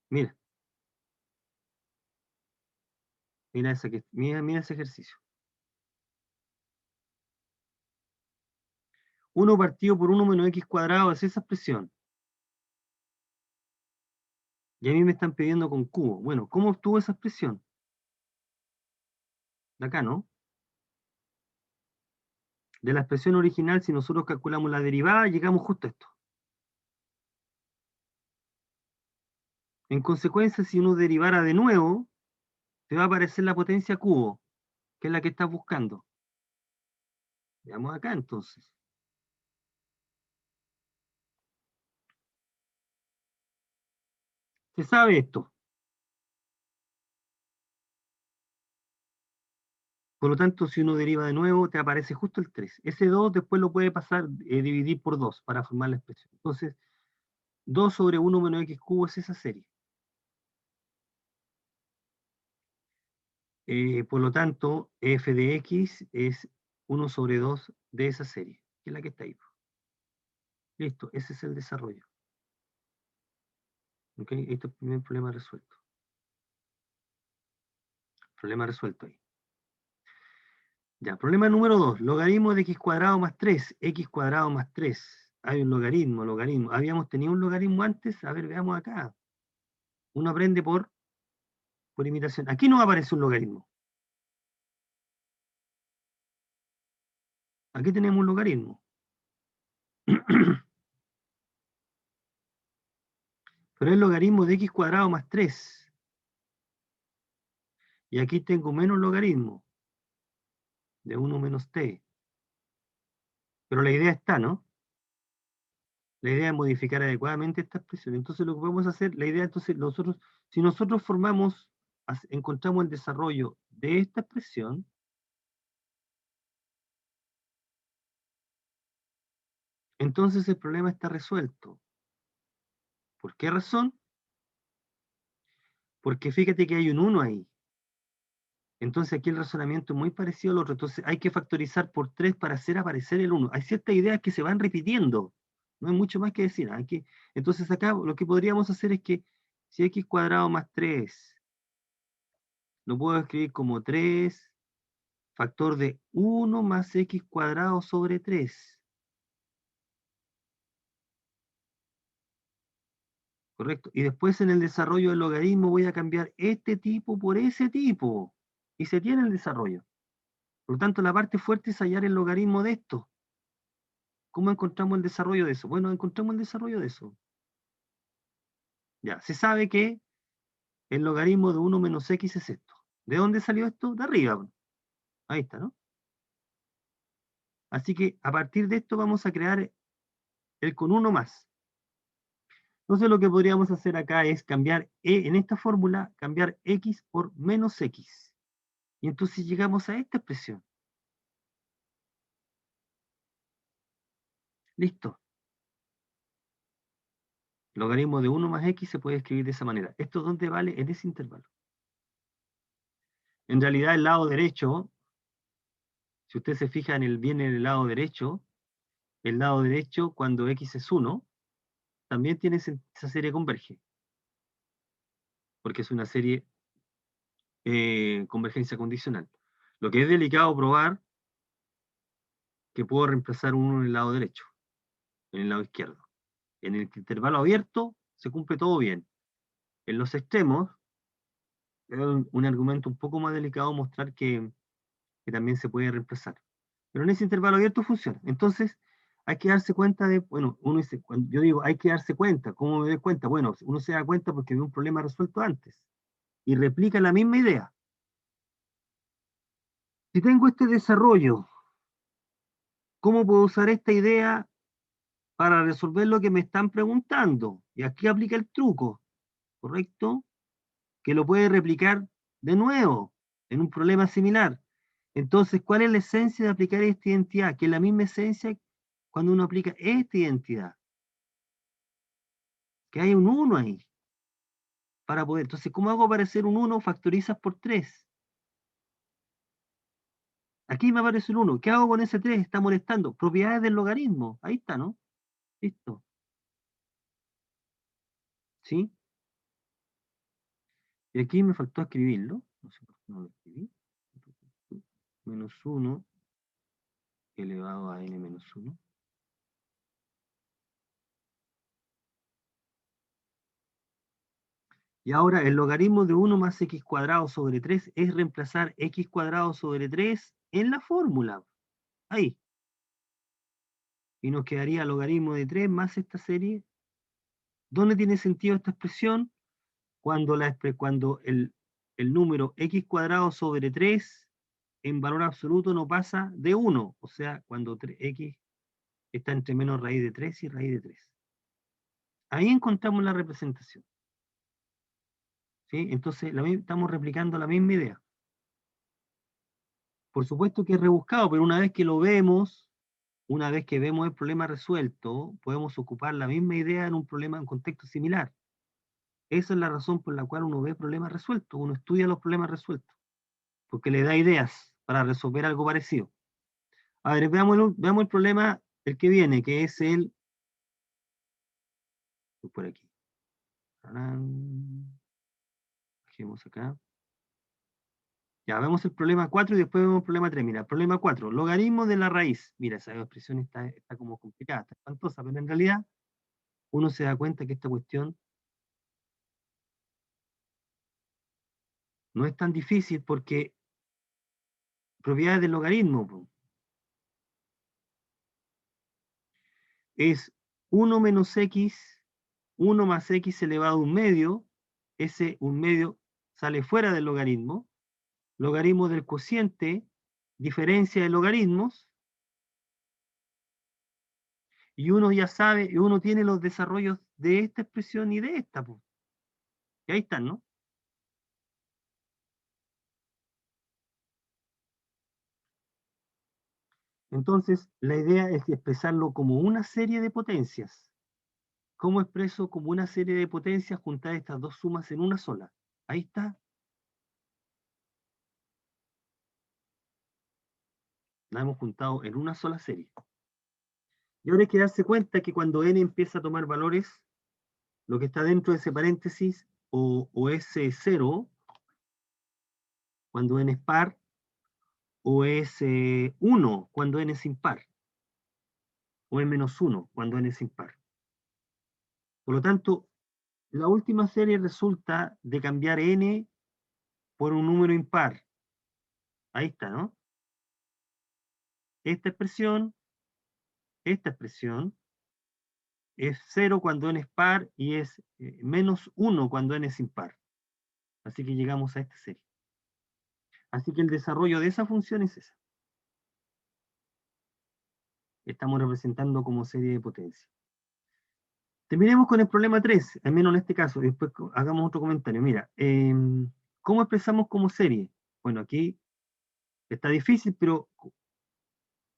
Mira, mira ese ejercicio. 1 partido por 1 menos x cuadrado es esa expresión. Y a mí me están pidiendo con cubo. Bueno, ¿cómo obtuvo esa expresión? De acá, ¿no? De la expresión original, si nosotros calculamos la derivada, llegamos justo a esto. En consecuencia, si uno derivara de nuevo, te va a aparecer la potencia cubo, que es la que estás buscando. Veamos acá entonces. Se sabe esto. Por lo tanto, si uno deriva de nuevo, te aparece justo el 3. Ese 2 después lo puede pasar, dividir por 2 para formar la expresión. Entonces, 2 sobre 1 menos x cubo es esa serie. Por lo tanto, f de x es 1 sobre 2 de esa serie, que es la que está ahí. Listo, ese es el desarrollo. ¿Ok? Este es el primer problema resuelto. Problema resuelto ahí. Ya, problema número 2. Logaritmo de x cuadrado más 3. X cuadrado más 3. Hay un logaritmo, logaritmo. Habíamos tenido un logaritmo antes. A ver, veamos acá. Uno aprende por imitación. Aquí no aparece un logaritmo. Aquí tenemos un logaritmo. Pero es logaritmo de x cuadrado más 3. Y aquí tengo menos logaritmo de 1 menos t. Pero la idea está, ¿no? La idea es modificar adecuadamente esta expresión. Entonces lo que podemos hacer, la idea entonces, nosotros, si nosotros formamos, encontramos el desarrollo de esta expresión, entonces el problema está resuelto. ¿Por qué razón? Porque fíjate que hay un 1 ahí. Entonces aquí el razonamiento es muy parecido al otro. Entonces hay que factorizar por 3 para hacer aparecer el 1. Hay ciertas ideas que se van repitiendo. No hay mucho más que decir. Entonces acá lo que podríamos hacer es que si x cuadrado más 3 lo puedo escribir como 3 factor de 1 más x cuadrado sobre 3. ¿Correcto? Y después en el desarrollo del logaritmo voy a cambiar este tipo por ese tipo. Y se tiene el desarrollo. Por lo tanto, la parte fuerte es hallar el logaritmo de esto. ¿Cómo encontramos el desarrollo de eso? Bueno, encontramos el desarrollo de eso. Ya, se sabe que el logaritmo de 1 menos x es esto. ¿De dónde salió esto? De arriba. Ahí está, ¿no? Así que a partir de esto vamos a crear el con 1 más. Entonces lo que podríamos hacer acá es cambiar en esta fórmula, cambiar x por menos x. Y entonces llegamos a esta expresión. Listo. Logaritmo de 1 más x se puede escribir de esa manera. ¿Esto dónde vale? En ese intervalo. En realidad el lado derecho, si usted se fija bien en el lado derecho cuando x es 1, también tiene esa serie converge. Porque es una serie convergencia condicional. Lo que es delicado probar que puedo reemplazar uno en el lado derecho, en el lado izquierdo. En el intervalo abierto se cumple todo bien. En los extremos es un argumento un poco más delicado mostrar que también se puede reemplazar. Pero en ese intervalo abierto funciona. Entonces, hay que darse cuenta de, bueno, uno dice, cuando yo digo, hay que darse cuenta. ¿Cómo me doy cuenta? Bueno, uno se da cuenta porque ve un problema resuelto antes y replica la misma idea. Si tengo este desarrollo, ¿cómo puedo usar esta idea para resolver lo que me están preguntando? Y aquí aplica el truco, ¿correcto? Que lo puede replicar de nuevo en un problema similar. Entonces, ¿cuál es la esencia de aplicar esta identidad? Que es la misma esencia cuando uno aplica esta identidad. Que hay un 1 ahí. Para poder. Entonces, ¿cómo hago aparecer un 1? Factorizas por 3. Aquí me aparece el 1. ¿Qué hago con ese 3? Está molestando. Propiedades del logaritmo. Ahí está, ¿no? Listo. ¿Sí? Y aquí me faltó escribirlo. No sé por qué no lo escribí. Menos 1 elevado a n menos 1. Y ahora el logaritmo de 1 más x cuadrado sobre 3 es reemplazar x cuadrado sobre 3 en la fórmula. Ahí. Y nos quedaría logaritmo de 3 más esta serie. ¿Dónde tiene sentido esta expresión? Cuando el número x cuadrado sobre 3 en valor absoluto no pasa de 1. O sea, cuando x está entre menos raíz de 3 y raíz de 3. Ahí encontramos la representación. ¿Sí? Entonces estamos replicando la misma idea. Por supuesto que es rebuscado, pero una vez que lo vemos, una vez que vemos el problema resuelto, podemos ocupar la misma idea en un problema, en un contexto similar. Esa es la razón por la cual uno ve problemas resueltos, uno estudia los problemas resueltos, porque le da ideas para resolver algo parecido. A ver, veamos el problema, el que viene, que es por aquí. Bajemos acá. Ya vemos el problema 4 y después vemos el problema 3. Mira, problema 4, logaritmo de la raíz. Mira, esa expresión está como complicada, está espantosa, pero en realidad uno se da cuenta que esta cuestión no es tan difícil porque propiedades del logaritmo po, es 1 menos x, 1 más x elevado a un medio, ese un medio sale fuera del logaritmo, logaritmo del cociente, diferencia de logaritmos, y uno ya sabe, y uno tiene los desarrollos de esta expresión y de esta, po. Y ahí están, ¿no? Entonces, la idea es expresarlo como una serie de potencias. ¿Cómo expreso como una serie de potencias juntar estas dos sumas en una sola? Ahí está, la hemos juntado en una sola serie. Y ahora hay que darse cuenta que cuando n empieza a tomar valores, lo que está dentro de ese paréntesis o es 0, cuando n es par, o es 1 cuando n es impar, o es menos 1 cuando n es impar. Por lo tanto, la última serie resulta de cambiar n por un número impar. Ahí está, ¿no? Esta expresión es 0 cuando n es par y es menos 1 cuando n es impar. Así que llegamos a esta serie. Así que el desarrollo de esa función es esa. Estamos representando como serie de potencia. Terminemos con el problema 3, al menos en este caso, y después hagamos otro comentario. Mira, ¿cómo expresamos como serie? Bueno, aquí está difícil, pero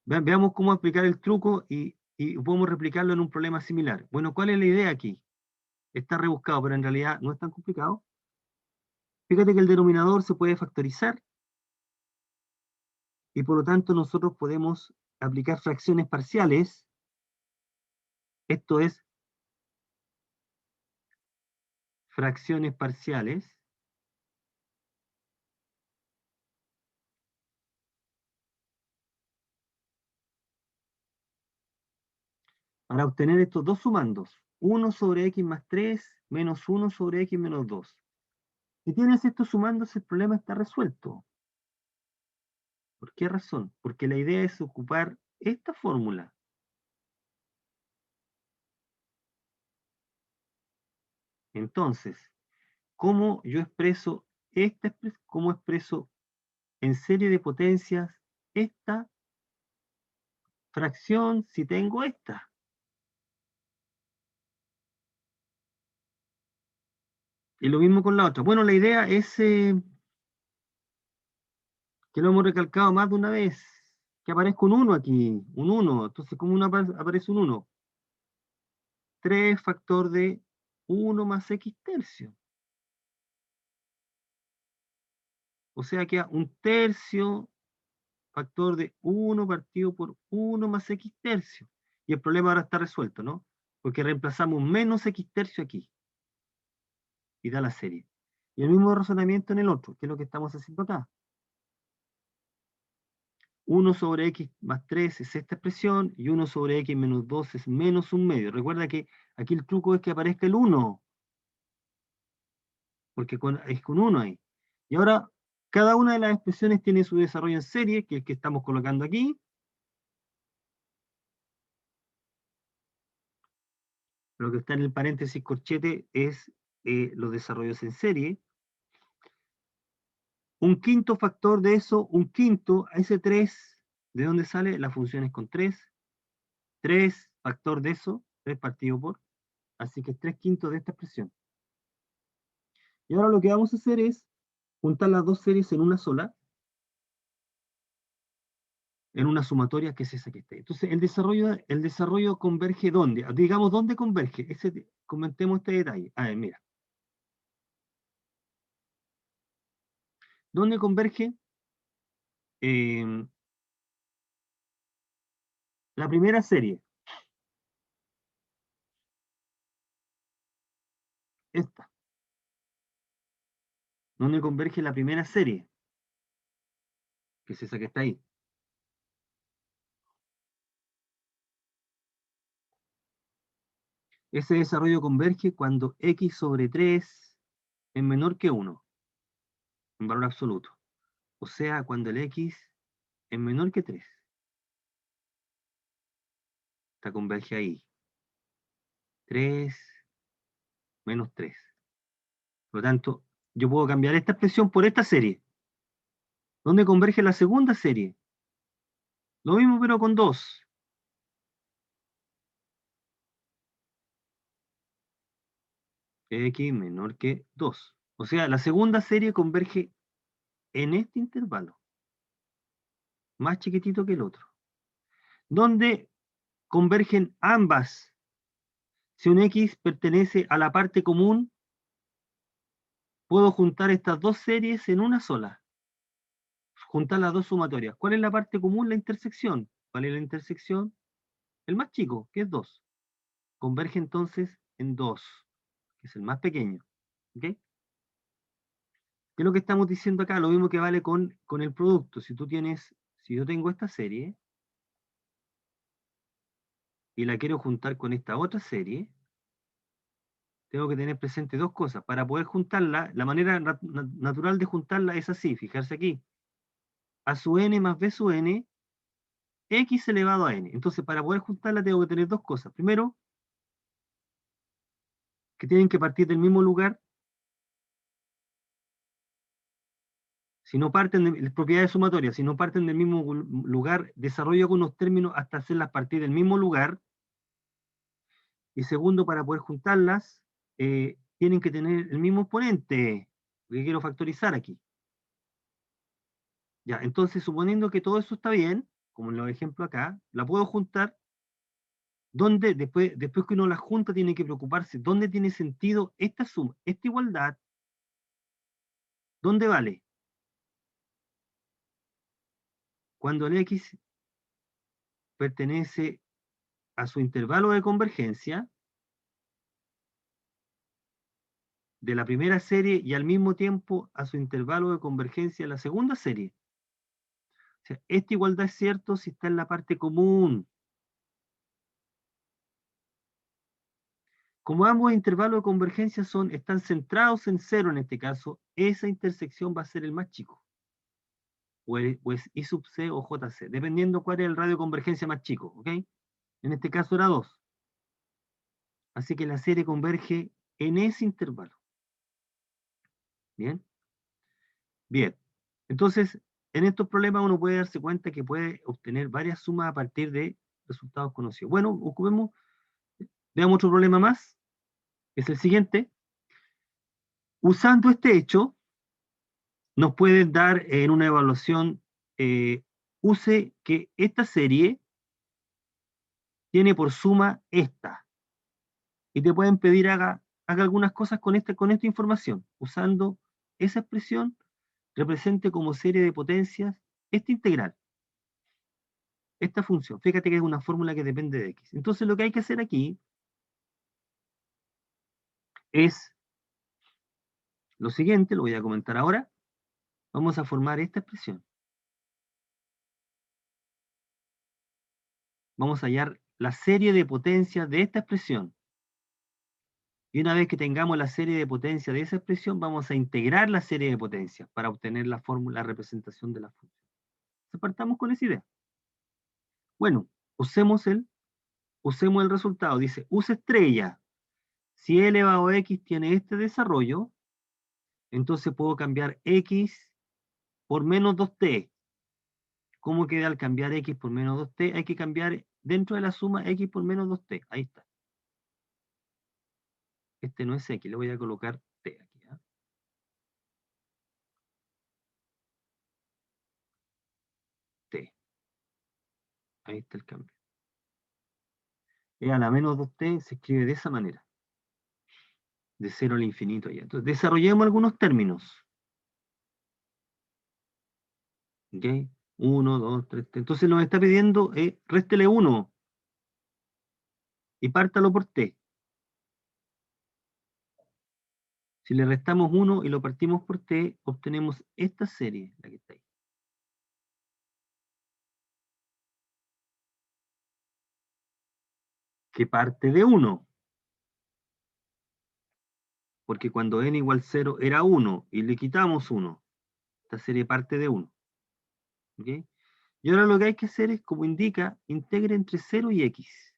veamos cómo aplicar el truco y podemos replicarlo en un problema similar. Bueno, ¿cuál es la idea aquí? Está rebuscado, pero en realidad no es tan complicado. Fíjate que el denominador se puede factorizar y por lo tanto nosotros podemos aplicar fracciones parciales. Esto es fracciones parciales para obtener estos dos sumandos. 1 sobre x más 3 menos 1 sobre x menos 2. Si tienes estos sumandos, el problema está resuelto. ¿Por qué razón? Porque la idea es ocupar esta fórmula. Entonces, ¿cómo yo expreso cómo expreso en serie de potencias esta fracción si tengo esta? Y lo mismo con la otra. Bueno, la idea es que lo hemos recalcado más de una vez, que aparezca un 1 aquí, un 1. Entonces, ¿cómo aparece un 1? 3 factor de 1 más x tercio. O sea, queda un tercio factor de 1 partido por 1 más x tercio. Y el problema ahora está resuelto, ¿no? Porque reemplazamos menos x tercio aquí. Y da la serie. Y el mismo razonamiento en el otro, que es lo que estamos haciendo acá. 1 sobre x más 3 es esta expresión, y 1 sobre x menos 2 es menos un medio. Recuerda que aquí el truco es que aparezca el 1, porque es con 1 ahí. Y ahora, cada una de las expresiones tiene su desarrollo en serie, que es el que estamos colocando aquí. Lo que está en el paréntesis corchete es los desarrollos en serie. Un quinto factor de eso, un quinto, a ese 3, ¿de dónde sale? La función es con 3. 3 factor de eso, 3 partido por. Así que es 3 quintos de esta expresión. Y ahora lo que vamos a hacer es juntar las dos series en una sola, en una sumatoria que es esa que esté. Entonces, el desarrollo converge ¿dónde? Digamos, ¿dónde converge? Comentemos este detalle. A ver, mira. ¿Dónde converge? La primera serie. Esta. ¿Dónde converge la primera serie? que es esa que está ahí. Ese desarrollo converge cuando x sobre 3 es menor que 1, en valor absoluto. O sea, cuando el x es menor que 3. Esta converge ahí. 3 menos 3. Por lo tanto, yo puedo cambiar esta expresión por esta serie. ¿Dónde converge la segunda serie? Lo mismo pero con 2. X menor que 2. O sea, la segunda serie converge en este intervalo, más chiquitito que el otro. ¿Dónde convergen ambas? Si un X pertenece a la parte común, puedo juntar estas dos series en una sola. Juntar las dos sumatorias. ¿Cuál es la parte común? La intersección. ¿Cuál es la intersección? El más chico, que es 2. Converge entonces en 2, que es el más pequeño. ¿Ok? ¿Qué es lo que estamos diciendo acá? Lo mismo que vale con el producto. Si yo tengo esta serie y la quiero juntar con esta otra serie, tengo que tener presente dos cosas. Para poder juntarla, la manera natural de juntarla es así, fijarse aquí. A sub n más b sub n, x elevado a n. Entonces, para poder juntarla tengo que tener dos cosas. Primero, que tienen que partir del mismo lugar. Si no parten de propiedades sumatorias, si no parten del mismo lugar, desarrollo algunos términos hasta hacerlas partir del mismo lugar. Y segundo, para poder juntarlas, tienen que tener el mismo exponente, que quiero factorizar aquí. Ya, entonces, suponiendo que todo eso está bien, como en los ejemplos acá, la puedo juntar. ¿Dónde, después que uno la junta, tiene que preocuparse? ¿Dónde tiene sentido esta suma, esta igualdad? ¿Dónde vale? Cuando el X pertenece a su intervalo de convergencia de la primera serie y al mismo tiempo a su intervalo de convergencia de la segunda serie. O sea, esta igualdad es cierto si está en la parte común. Como ambos intervalos de convergencia están centrados en cero en este caso, esa intersección va a ser el más chico. O es I sub C o JC, dependiendo cuál es el radio de convergencia más chico, ¿ok? En este caso era 2. Así que la serie converge en ese intervalo. ¿Bien? Bien. Entonces, en estos problemas uno puede darse cuenta que puede obtener varias sumas a partir de resultados conocidos. Bueno, veamos otro problema más, que es el siguiente. Usando este hecho, nos pueden dar en una evaluación, use que esta serie tiene por suma esta. Y te pueden pedir haga algunas cosas con esta información. Usando esa expresión, represente como serie de potencias esta integral, esta función. Fíjate que es una fórmula que depende de x. Entonces lo que hay que hacer aquí es lo siguiente, lo voy a comentar ahora. Vamos a formar esta expresión. Vamos a hallar la serie de potencias de esta expresión. Y una vez que tengamos la serie de potencias de esa expresión, vamos a integrar la serie de potencias para obtener la fórmula, la representación de la función. Entonces partamos con esa idea. Bueno, usemos el resultado. Dice, use estrella. Si e elevado a x tiene este desarrollo, entonces puedo cambiar x por menos 2t. ¿Cómo queda al cambiar x por menos 2t? Hay que cambiar dentro de la suma x por menos 2t. Ahí está. Este no es x, le voy a colocar t aquí. ¿eh? T. Ahí está el cambio. E a la menos 2t se escribe de esa manera. De 0 al infinito ya. Entonces, desarrollemos algunos términos. ¿Ok? 1, 2, 3, t. Entonces nos está pidiendo, réstele 1 y pártalo por t. Si le restamos 1 y lo partimos por t, obtenemos esta serie, la que está ahí. que parte de 1. Porque cuando n igual 0 era 1 y le quitamos 1, esta serie parte de 1. ¿Ok? Y ahora lo que hay que hacer es, como indica, integre entre 0 y x.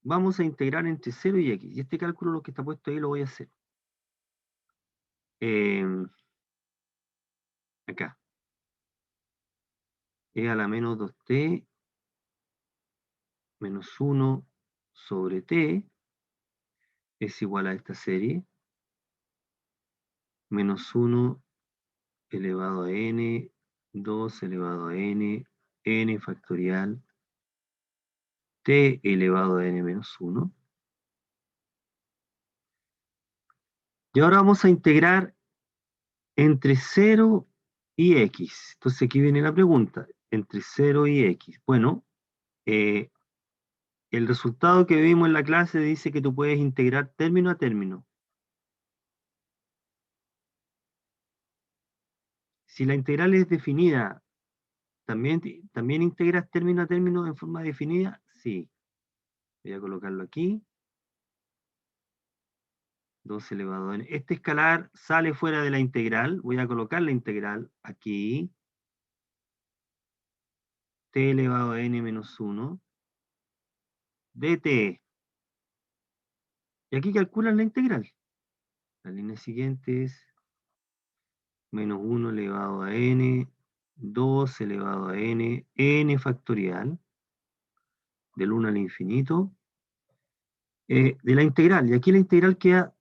Vamos a integrar entre 0 y x. Y este cálculo, lo que está puesto ahí, lo voy a hacer. Acá. E a la menos 2t menos 1 sobre t es igual a esta serie, menos 1 elevado a n, 2 elevado a n, n factorial, t elevado a n menos 1. Y ahora vamos a integrar entre 0 y x. Entonces aquí viene la pregunta, entre 0 y x. Bueno, el resultado que vimos en la clase dice que tú puedes integrar término a término. Si la integral es definida, ¿también integras término a término en forma definida? Sí. Voy a colocarlo aquí. 2 elevado a n. Este escalar sale fuera de la integral. Voy a colocar la integral aquí. T elevado a n menos 1. dt. Y aquí calculan la integral. La línea siguiente es menos 1 elevado a n, 2 elevado a n, n factorial, del 1 al infinito, de la integral. Y aquí la integral queda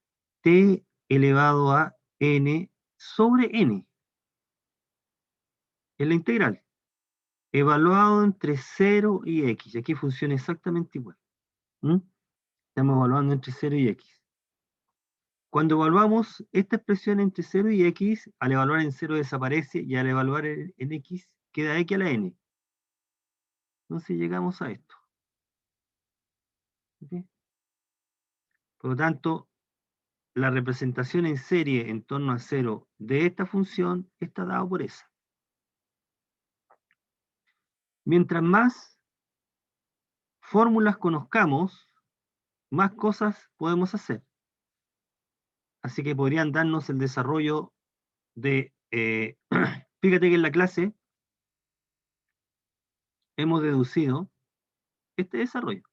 t elevado a n sobre n. Es la integral. Evaluado entre 0 y x. Y aquí funciona exactamente igual. ¿Mm? Estamos evaluando entre 0 y x. Cuando evaluamos esta expresión entre 0 y x, al evaluar en 0 desaparece y al evaluar en x queda x a la n. Entonces llegamos a esto. ¿Okay? Por lo tanto, la representación en serie en torno a 0 de esta función está dado por esa. Mientras más fórmulas conozcamos, más cosas podemos hacer. Así que podrían darnos el desarrollo de... fíjate que en la clase hemos deducido este desarrollo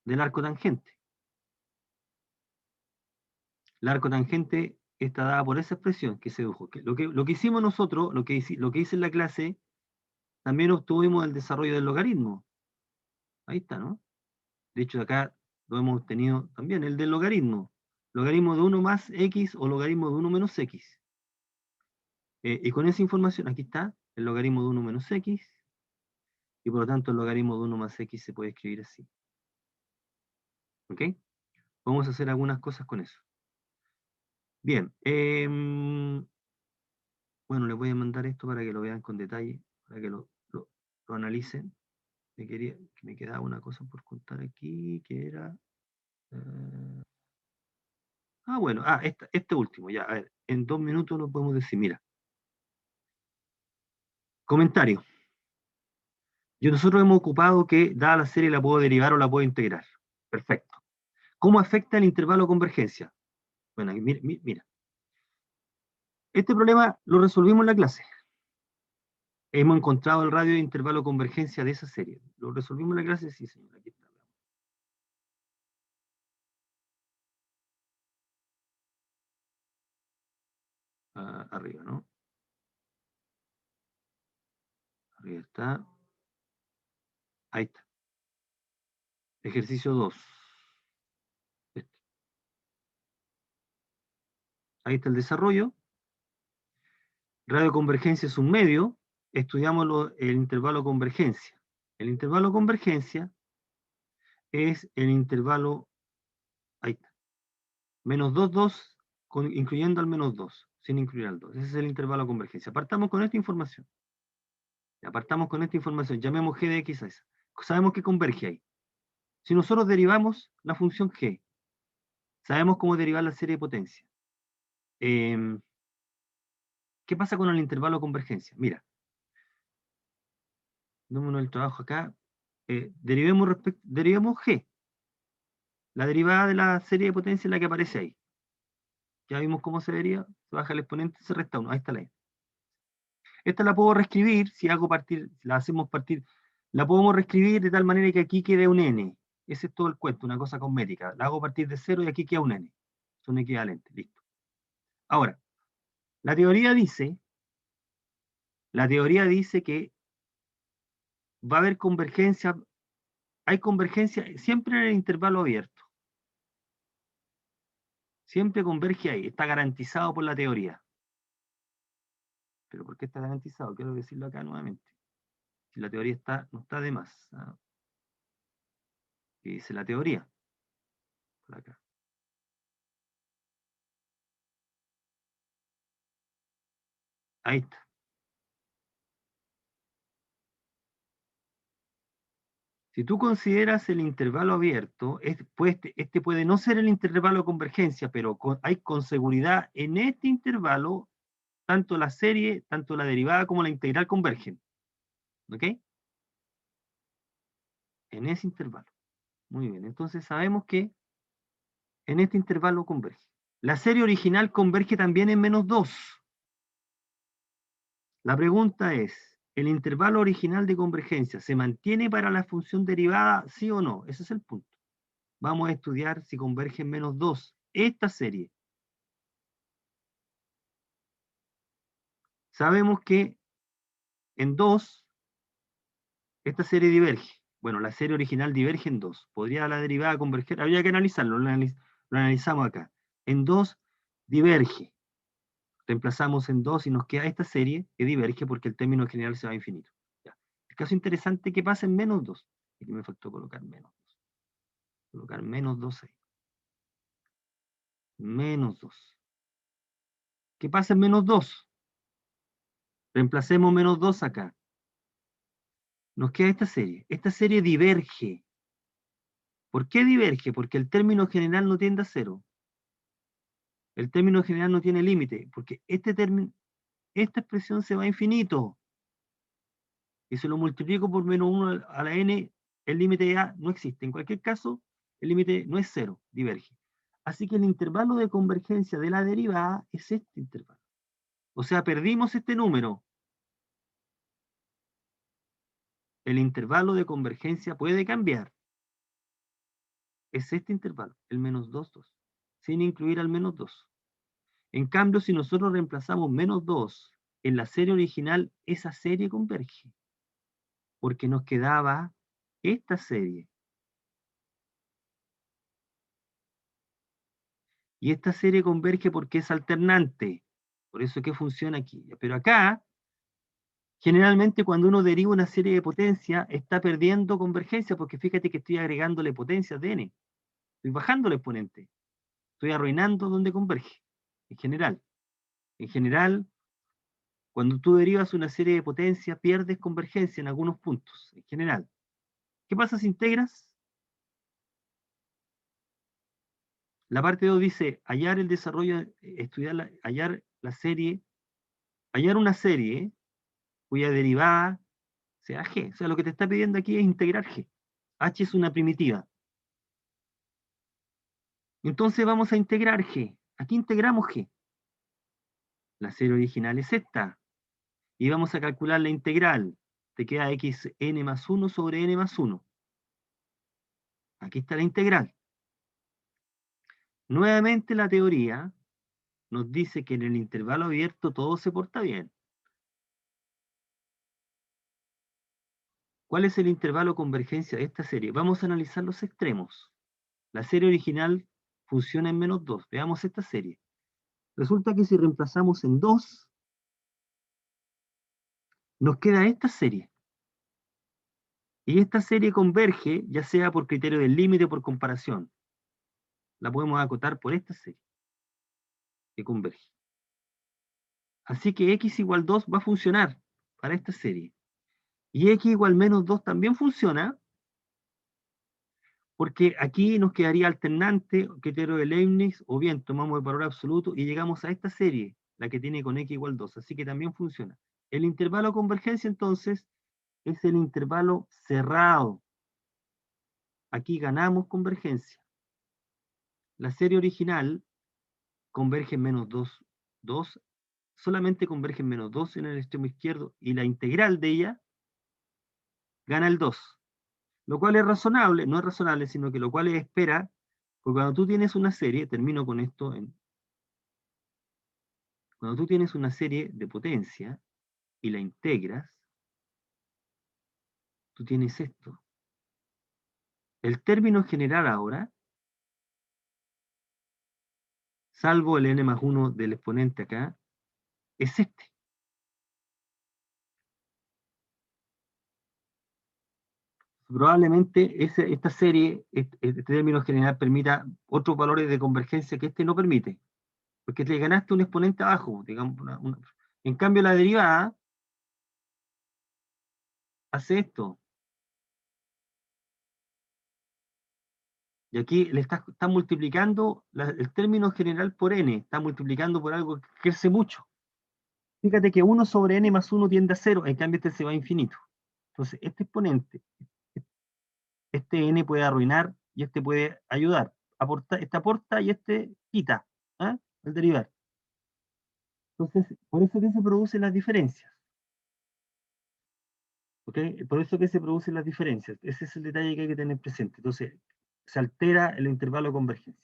del arco tangente. El arco tangente está dada por esa expresión que se dedujo. Lo que hicimos nosotros, lo que hice en la clase, también obtuvimos el desarrollo del logaritmo. Ahí está, ¿no? De hecho, acá lo hemos obtenido también, el del logaritmo. Logaritmo de 1 más x o logaritmo de 1 menos x. Y con esa información, aquí está, el logaritmo de 1 menos x, y por lo tanto el logaritmo de 1 más x se puede escribir así. ¿Ok? Vamos a hacer algunas cosas con eso. Bien. Bueno, les voy a mandar esto para que lo vean con detalle, para que lo analicen. Me quedaba una cosa por contar aquí, que era... bueno, este último, ya, a ver, en 2 minutos lo podemos decir, mira. Comentario. Nosotros hemos ocupado que, dada la serie, la puedo derivar o la puedo integrar. Perfecto. ¿Cómo afecta el intervalo de convergencia? Bueno, mira. Este problema lo resolvimos en la clase. Hemos encontrado el radio de intervalo de convergencia de esa serie. ¿Lo resolvimos en la clase? Sí, señor. Aquí está. Arriba, ¿no? Arriba está. Ahí está. Ejercicio 2. Este. Ahí está el desarrollo. Radio de convergencia es un medio. Estudiamos el intervalo de convergencia. El intervalo de convergencia es el intervalo, ahí está, menos 2, 2, incluyendo al menos 2, sin incluir al 2. Ese es el intervalo de convergencia. Partamos con esta información. Apartamos con esta información. Llamemos g de x a esa. Sabemos que converge ahí. Si nosotros derivamos la función g, sabemos cómo derivar la serie de potencia. ¿Qué pasa con el intervalo de convergencia? Mira, démonos el trabajo acá. derivemos G, la derivada de la serie de potencia en la que aparece ahí. Ya vimos cómo se deriva, se baja el exponente, se resta 1, ahí está la E. Esta la puedo reescribir, si la hacemos partir, la podemos reescribir de tal manera que aquí quede un n. Ese es todo el cuento, una cosa cosmética. La hago partir de 0 y aquí queda un n. Son equivalentes, listo. Ahora, la teoría dice que va a haber convergencia, hay convergencia siempre en el intervalo abierto. Siempre converge ahí, está garantizado por la teoría. ¿Pero por qué está garantizado? Quiero decirlo acá nuevamente. Si la teoría no está de más. ¿Qué dice la teoría? Por acá. Ahí está. Si tú consideras el intervalo abierto, este puede no ser el intervalo de convergencia, pero hay con seguridad en este intervalo, tanto la serie, tanto la derivada como la integral convergen. ¿Ok? En ese intervalo. Muy bien, entonces sabemos que en este intervalo converge. La serie original converge también en -2. La pregunta es, ¿el intervalo original de convergencia se mantiene para la función derivada, sí o no? Ese es el punto. Vamos a estudiar si converge en -2 esta serie. Sabemos que en 2 esta serie diverge. Bueno, la serie original diverge en 2. ¿Podría la derivada converger? Habría que analizarlo, lo analizamos acá. En 2 diverge. Reemplazamos en 2 y nos queda esta serie que diverge porque el término general se va a infinito. Ya. El caso interesante que pasa en -2. Aquí me faltó colocar -2. Colocar -2 ahí. -2. ¿Qué pasa en -2? Reemplacemos -2 acá. Nos queda esta serie. Esta serie diverge. ¿Por qué diverge? Porque el término general no tiende a 0. El término general no tiene límite, porque esta expresión se va a infinito. Y si lo multiplico por -1 a la n, el límite de a no existe. En cualquier caso, el límite no es 0, diverge. Así que el intervalo de convergencia de la derivada es este intervalo. O sea, perdimos este número. El intervalo de convergencia puede cambiar. Es este intervalo, el -2, 2, sin incluir al -2. En cambio, si nosotros reemplazamos -2 en la serie original, esa serie converge. Porque nos quedaba esta serie. Y esta serie converge porque es alternante. Por eso que funciona aquí. Pero acá, generalmente cuando uno deriva una serie de potencia, está perdiendo convergencia, porque fíjate que estoy agregándole potencias de n. Estoy bajando el exponente. Estoy arruinando donde converge. En general. En general, cuando tú derivas una serie de potencias, pierdes convergencia en algunos puntos. En general. ¿Qué pasa si integras? La parte 2 dice, hallar el desarrollo, hallar la serie, hallar una serie cuya derivada sea G. O sea, lo que te está pidiendo aquí es integrar G. H es una primitiva. Entonces vamos a integrar G. Aquí integramos G. La serie original es esta. Y vamos a calcular la integral. Te queda xn más 1 sobre n más 1. Aquí está la integral. Nuevamente la teoría nos dice que en el intervalo abierto todo se porta bien. ¿Cuál es el intervalo de convergencia de esta serie? Vamos a analizar los extremos. La serie original funciona en -2. Veamos esta serie. Resulta que si reemplazamos en 2, nos queda esta serie. Y esta serie converge, ya sea por criterio del límite o por comparación. La podemos acotar por esta serie, que converge. Así que x igual 2 va a funcionar para esta serie. Y x igual -2 también funciona, porque aquí nos quedaría alternante, criterio de Leibniz, o bien tomamos el valor absoluto y llegamos a esta serie, la que tiene con x igual 2, así que también funciona. El intervalo de convergencia, entonces, es el intervalo cerrado. aquí ganamos convergencia. La serie original converge en menos 2, 2, solamente converge en menos 2 en el extremo izquierdo, y la integral de ella gana el 2. Lo cual es razonable, no es razonable, sino que lo cual es espera, porque cuando tú tienes una serie, termino con esto, cuando tú tienes una serie de potencia y la integras, tú tienes esto. El término general ahora, salvo el n más 1 del exponente acá, es este. Probablemente esta serie, este término general permita otros valores de convergencia que este no permite, porque le ganaste un exponente abajo, digamos. En cambio, la derivada hace esto. Y aquí le está multiplicando el término general por n, está multiplicando por algo que crece mucho. Fíjate que 1 sobre n más 1 tiende a 0, en cambio este se va a infinito. Entonces, este exponente, este n puede arruinar y este puede ayudar. Este aporta y este quita, ¿ah? El derivar. Entonces, por eso que se producen las diferencias. ¿Ok? Por eso que se producen las diferencias. Ese es el detalle que hay que tener presente. Entonces, se altera el intervalo de convergencia.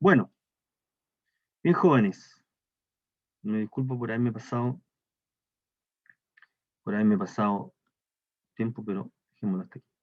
Bueno, bien jóvenes, me disculpo por haberme pasado tiempo, pero dejémoslo hasta aquí.